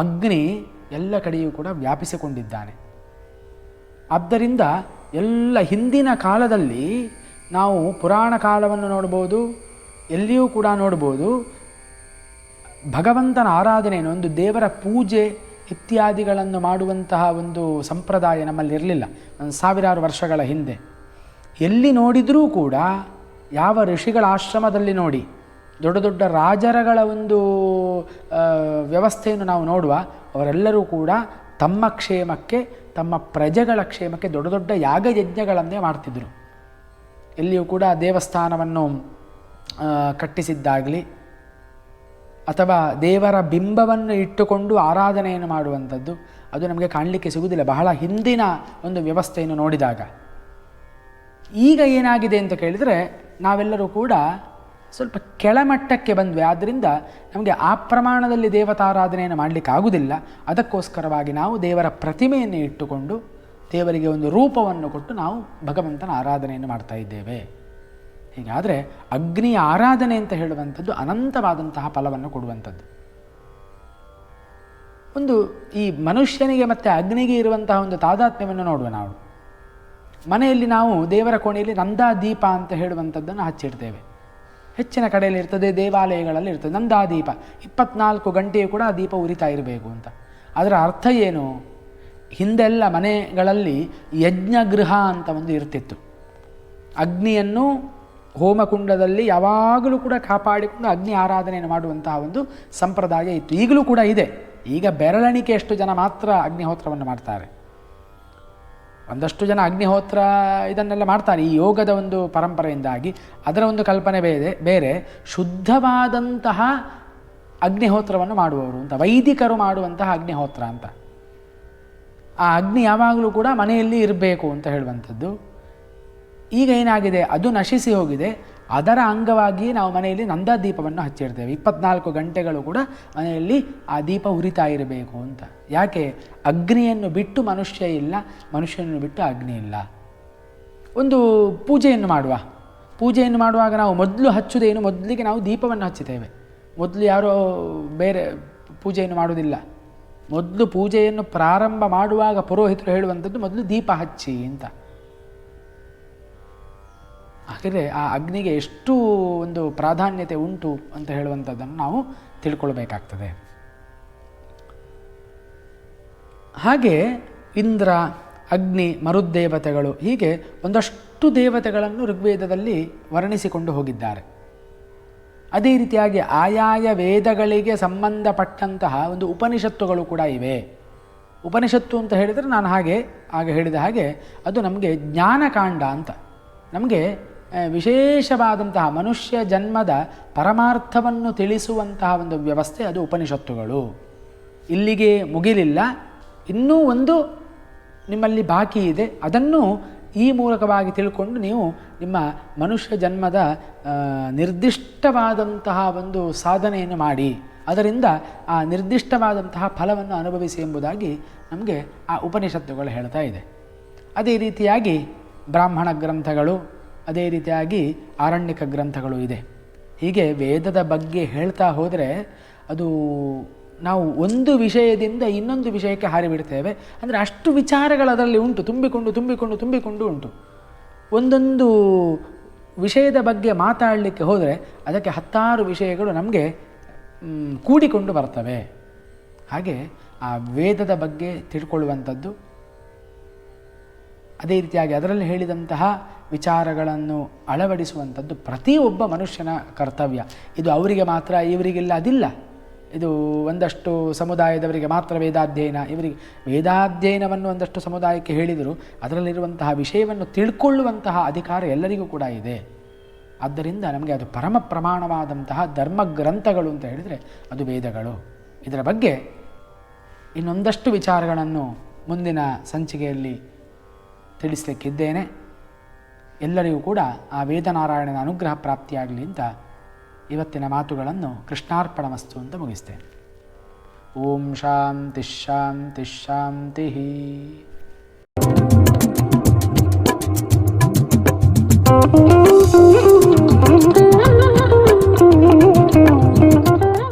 ಅಗ್ನಿ ಎಲ್ಲ ಕಡೆಯೂ ಕೂಡ ವ್ಯಾಪಿಸಿಕೊಂಡಿದ್ದಾನೆ. ಆದ್ದರಿಂದ ಎಲ್ಲ ಹಿಂದಿನ ಕಾಲದಲ್ಲಿ ನಾವು ಪುರಾಣ ಕಾಲವನ್ನು ನೋಡ್ಬೋದು, ಎಲ್ಲಿಯೂ ಕೂಡ ನೋಡ್ಬೋದು, ಭಗವಂತನ ಆರಾಧನೆಯನ್ನು, ಒಂದು ದೇವರ ಪೂಜೆ ಇತ್ಯಾದಿಗಳನ್ನು ಮಾಡುವಂತಹ ಒಂದು ಸಂಪ್ರದಾಯ ನಮ್ಮಲ್ಲಿ ಇರಲಿಲ್ಲ. ಸಾವಿರಾರು ವರ್ಷಗಳ ಹಿಂದೆ ಎಲ್ಲಿ ನೋಡಿದರೂ ಕೂಡ, ಯಾವ ಋಷಿಗಳ ಆಶ್ರಮದಲ್ಲಿ ನೋಡಿ, ದೊಡ್ಡ ದೊಡ್ಡ ರಾಜರಗಳ ಒಂದು ವ್ಯವಸ್ಥೆಯನ್ನು ನಾವು ನೋಡುವ, ಅವರೆಲ್ಲರೂ ಕೂಡ ತಮ್ಮ ಕ್ಷೇಮಕ್ಕೆ, ತಮ್ಮ ಪ್ರಜೆಗಳ ಕ್ಷೇಮಕ್ಕೆ ದೊಡ್ಡ ದೊಡ್ಡ ಯಾಗಯಜ್ಞಗಳನ್ನೇ ಮಾಡ್ತಿದ್ದರು. ಎಲ್ಲಿಯೂ ಕೂಡ ದೇವಸ್ಥಾನವನ್ನು ಕಟ್ಟಿಸಿದ್ದಾಗಲಿ ಅಥವಾ ದೇವರ ಬಿಂಬವನ್ನು ಇಟ್ಟುಕೊಂಡು ಆರಾಧನೆಯನ್ನು ಮಾಡುವಂಥದ್ದು ಅದು ನಮಗೆ ಕಾಣಲಿಕ್ಕೆ ಸಿಗುವುದಿಲ್ಲ ಬಹಳ ಹಿಂದಿನ ಒಂದು ವ್ಯವಸ್ಥೆಯನ್ನು ನೋಡಿದಾಗ. ಈಗ ಏನಾಗಿದೆ ಅಂತ ಕೇಳಿದರೆ ನಾವೆಲ್ಲರೂ ಕೂಡ ಸ್ವಲ್ಪ ಕೆಳಮಟ್ಟಕ್ಕೆ ಬಂದ್ವಿ. ಆದ್ದರಿಂದ ನಮಗೆ ಆ ಪ್ರಮಾಣದಲ್ಲಿ ದೇವತಾರಾಧನೆಯನ್ನು ಮಾಡಲಿಕ್ಕೆ ಆಗುವುದಿಲ್ಲ. ಅದಕ್ಕೋಸ್ಕರವಾಗಿ ನಾವು ದೇವರ ಪ್ರತಿಮೆಯನ್ನು ಇಟ್ಟುಕೊಂಡು ದೇವರಿಗೆ ಒಂದು ರೂಪವನ್ನು ಕೊಟ್ಟು ನಾವು ಭಗವಂತನ ಆರಾಧನೆಯನ್ನು ಮಾಡ್ತಾ ಇದ್ದೇವೆ. ಹೀಗಾದರೆ ಅಗ್ನಿಯ ಆರಾಧನೆ ಅಂತ ಹೇಳುವಂಥದ್ದು ಅನಂತವಾದಂತಹ ಫಲವನ್ನು ಕೊಡುವಂಥದ್ದು. ಒಂದು ಈ ಮನುಷ್ಯನಿಗೆ ಮತ್ತು ಅಗ್ನಿಗೆ ಇರುವಂತಹ ಒಂದು ತಾದಾತ್ಮ್ಯವನ್ನು ನೋಡುವ. ನಾವು ಮನೆಯಲ್ಲಿ ನಾವು ದೇವರ ಕೋಣೆಯಲ್ಲಿ ನಂದಾದೀಪ ಅಂತ ಹೇಳುವಂಥದ್ದನ್ನು ಹಚ್ಚಿಡ್ತೇವೆ. ಹೆಚ್ಚಿನ ಕಡೆಯಲ್ಲಿ ಇರ್ತದೆ, ದೇವಾಲಯಗಳಲ್ಲಿ ಇರ್ತದೆ ನಂದಾದೀಪ. 24 ಗಂಟೆಯೂ ಕೂಡ ಆ ದೀಪ ಉರಿತಾ ಇರಬೇಕು ಅಂತ. ಅದರ ಅರ್ಥ ಏನು? ಹಿಂದೆಲ್ಲ ಮನೆಗಳಲ್ಲಿ ಯಜ್ಞಗೃಹ ಅಂತ ಒಂದು ಇರ್ತಿತ್ತು. ಅಗ್ನಿಯನ್ನು ಹೋಮಕುಂಡದಲ್ಲಿ ಯಾವಾಗಲೂ ಕೂಡ ಕಾಪಾಡಿಕೊಂಡು ಅಗ್ನಿ ಆರಾಧನೆಯನ್ನು ಮಾಡುವಂತಹ ಒಂದು ಸಂಪ್ರದಾಯ ಇತ್ತು. ಈಗಲೂ ಕೂಡ ಇದೆ. ಈಗ ಬೆರಳೆಣಿಕೆಯಷ್ಟು ಜನ ಮಾತ್ರ ಅಗ್ನಿಹೋತ್ರವನ್ನು ಮಾಡ್ತಾರೆ. ಒಂದಷ್ಟು ಜನ ಅಗ್ನಿಹೋತ್ರ ಇದನ್ನೆಲ್ಲ ಮಾಡ್ತಾರೆ ಈ ಯೋಗದ ಒಂದು ಪರಂಪರೆಯಿಂದಾಗಿ. ಅದರ ಒಂದು ಕಲ್ಪನೆ ಬೇರೆ. ಶುದ್ಧವಾದಂತಹ ಅಗ್ನಿಹೋತ್ರವನ್ನು ಮಾಡುವವರು ಅಂತ, ವೈದಿಕರು ಮಾಡುವಂತಹ ಅಗ್ನಿಹೋತ್ರ ಅಂತ. ಆ ಅಗ್ನಿ ಯಾವಾಗಲೂ ಕೂಡ ಮನೆಯಲ್ಲಿ ಇರಬೇಕು ಅಂತ ಹೇಳುವಂಥದ್ದು. ಈಗ ಏನಾಗಿದೆ, ಅದು ನಶಿಸಿ ಹೋಗಿದೆ. ಅದರ ಅಂಗವಾಗಿ ನಾವು ಮನೆಯಲ್ಲಿ ನಂದಾದೀಪವನ್ನು ಹಚ್ಚಿಡ್ತೇವೆ. 24 ಗಂಟೆಗಳು ಕೂಡ ಮನೆಯಲ್ಲಿ ಆ ದೀಪ ಉರಿತಾ ಇರಬೇಕು ಅಂತ. ಯಾಕೆ? ಅಗ್ನಿಯನ್ನು ಬಿಟ್ಟು ಮನುಷ್ಯ ಇಲ್ಲ, ಮನುಷ್ಯನನ್ನು ಬಿಟ್ಟು ಅಗ್ನಿ ಇಲ್ಲ. ಒಂದು ಪೂಜೆಯನ್ನು ಮಾಡುವಾಗ ನಾವು ಮೊದಲು ಹಚ್ಚುವುದೇನು? ಮೊದಲಿಗೆ ನಾವು ದೀಪವನ್ನು ಹಚ್ಚುತ್ತೇವೆ. ಮೊದಲು ಯಾರೋ ಬೇರೆ ಪೂಜೆಯನ್ನು ಮಾಡುವುದಿಲ್ಲ. ಮೊದಲು ಪೂಜೆಯನ್ನು ಪ್ರಾರಂಭ ಮಾಡುವಾಗ ಪುರೋಹಿತರು ಹೇಳುವಂಥದ್ದು ಮೊದಲು ದೀಪ ಹಚ್ಚಿ ಅಂತ. ಹಾಗಾದರೆ ಆ ಅಗ್ನಿಗೆ ಎಷ್ಟು ಒಂದು ಪ್ರಾಧಾನ್ಯತೆ ಉಂಟು ಅಂತ ಹೇಳುವಂಥದ್ದನ್ನು ನಾವು ತಿಳ್ಕೊಳ್ಬೇಕಾಗ್ತದೆ. ಹಾಗೆ ಇಂದ್ರ, ಅಗ್ನಿ, ಮರುದ್ದೇವತೆಗಳು ಹೀಗೆ ಒಂದಷ್ಟು ದೇವತೆಗಳನ್ನು ಋಗ್ವೇದದಲ್ಲಿ ವರ್ಣಿಸಿಕೊಂಡು ಹೋಗಿದ್ದಾರೆ. ಅದೇ ರೀತಿಯಾಗಿ ಆಯಾಯ ವೇದಗಳಿಗೆ ಸಂಬಂಧಪಟ್ಟಂತಹ ಒಂದು ಉಪನಿಷತ್ತುಗಳು ಕೂಡ ಇವೆ. ಉಪನಿಷತ್ತು ಅಂತ ಹೇಳಿದರೆ ನಾನು ಆಗ ಹೇಳಿದ ಹಾಗೆ ಅದು ನಮಗೆ ಜ್ಞಾನಕಾಂಡ ಅಂತ, ನಮಗೆ ವಿಶೇಷವಾದಂತಹ ಮನುಷ್ಯ ಜನ್ಮದ ಪರಮಾರ್ಥವನ್ನು ತಿಳಿಸುವಂತಹ ಒಂದು ವ್ಯವಸ್ಥೆ, ಅದು ಉಪನಿಷತ್ತುಗಳು. ಇಲ್ಲಿಗೆ ಮುಗಿಲಿಲ್ಲ, ಇನ್ನೂ ಒಂದು ನಿಮ್ಮಲ್ಲಿ ಬಾಕಿ ಇದೆ. ಅದನ್ನು ಈ ಮೂಲಕವಾಗಿ ತಿಳ್ಕೊಂಡು ನೀವು ನಿಮ್ಮ ಮನುಷ್ಯ ಜನ್ಮದ ನಿರ್ದಿಷ್ಟವಾದಂತಹ ಒಂದು ಸಾಧನೆಯನ್ನು ಮಾಡಿ ಅದರಿಂದ ಆ ನಿರ್ದಿಷ್ಟವಾದಂತಹ ಫಲವನ್ನು ಅನುಭವಿಸಿ ಎಂಬುದಾಗಿ ನಮಗೆ ಆ ಉಪನಿಷತ್ತುಗಳು ಹೇಳ್ತಾ ಇದೆ. ಅದೇ ರೀತಿಯಾಗಿ ಬ್ರಾಹ್ಮಣ ಗ್ರಂಥಗಳು, ಅದೇ ರೀತಿಯಾಗಿ ಆರಣ್ಯಕ ಗ್ರಂಥಗಳು ಇದೆ. ಹೀಗೆ ವೇದದ ಬಗ್ಗೆ ಹೇಳ್ತಾ ಹೋದರೆ ಅದು ನಾವು ಒಂದು ವಿಷಯದಿಂದ ಇನ್ನೊಂದು ವಿಷಯಕ್ಕೆ ಹಾರಿಬಿಡ್ತೇವೆ. ಅಂದರೆ ಅಷ್ಟು ವಿಚಾರಗಳು ಅದರಲ್ಲಿ ಉಂಟು, ತುಂಬಿಕೊಂಡು ಉಂಟು. ಒಂದೊಂದು ವಿಷಯದ ಬಗ್ಗೆ ಮಾತಾಡಲಿಕ್ಕೆ ಹೋದರೆ ಅದಕ್ಕೆ 10 ವಿಷಯಗಳು ನಮಗೆ ಕೂಡಿಕೊಂಡು ಬರ್ತವೆ. ಹಾಗೆ ಆ ವೇದದ ಬಗ್ಗೆ ತಿಳ್ಕೊಳ್ಳುವಂಥದ್ದು, ಅದೇ ರೀತಿಯಾಗಿ ಅದರಲ್ಲಿ ಹೇಳಿದಂತಹ ವಿಚಾರಗಳನ್ನು ಅಳವಡಿಸುವಂಥದ್ದು ಪ್ರತಿಯೊಬ್ಬ ಮನುಷ್ಯನ ಕರ್ತವ್ಯ. ಇದು ಅವರಿಗೆ ಮಾತ್ರ, ಇವರಿಗೆಲ್ಲ ಅದಿಲ್ಲ. ಇದು ಒಂದಷ್ಟು ಸಮುದಾಯದವರಿಗೆ ಮಾತ್ರ ವೇದಾಧ್ಯಯನ, ಇವರಿಗೆ ವೇದಾಧ್ಯಯನವನ್ನು ಒಂದಷ್ಟು ಸಮುದಾಯಕ್ಕೆ ಹೇಳಿದರೂ ಅದರಲ್ಲಿರುವಂತಹ ವಿಷಯವನ್ನು ತಿಳ್ಕೊಳ್ಳುವಂತಹ ಅಧಿಕಾರ ಎಲ್ಲರಿಗೂ ಕೂಡ ಇದೆ. ಆದ್ದರಿಂದ ನಮಗೆ ಅದು ಪರಮ ಪ್ರಮಾಣವಾದಂತಹ ಧರ್ಮಗ್ರಂಥಗಳು ಅಂತ ಹೇಳಿದರೆ ಅದು ವೇದಗಳು. ಇದರ ಬಗ್ಗೆ ಇನ್ನೊಂದಷ್ಟು ವಿಚಾರಗಳನ್ನು ಮುಂದಿನ ಸಂಚಿಕೆಯಲ್ಲಿ ತಿಳಿಸಲಿಕ್ಕಿದ್ದೇನೆ. ಎಲ್ಲರಿಗೂ ಕೂಡ ಆ ವೇದನಾರಾಯಣನ ಅನುಗ್ರಹ ಪ್ರಾಪ್ತಿಯಾಗಲಿ ಅಂತ ಇವತ್ತಿನ ಮಾತುಗಳನ್ನು ಕೃಷ್ಣಾರ್ಪಣಮಸ್ತು ಅಂತ ಮುಗಿಸ್ತೇನೆ. ಓಂ ಶಾಂತಿ ಶಾಂತಿ ಶಾಂತಿ.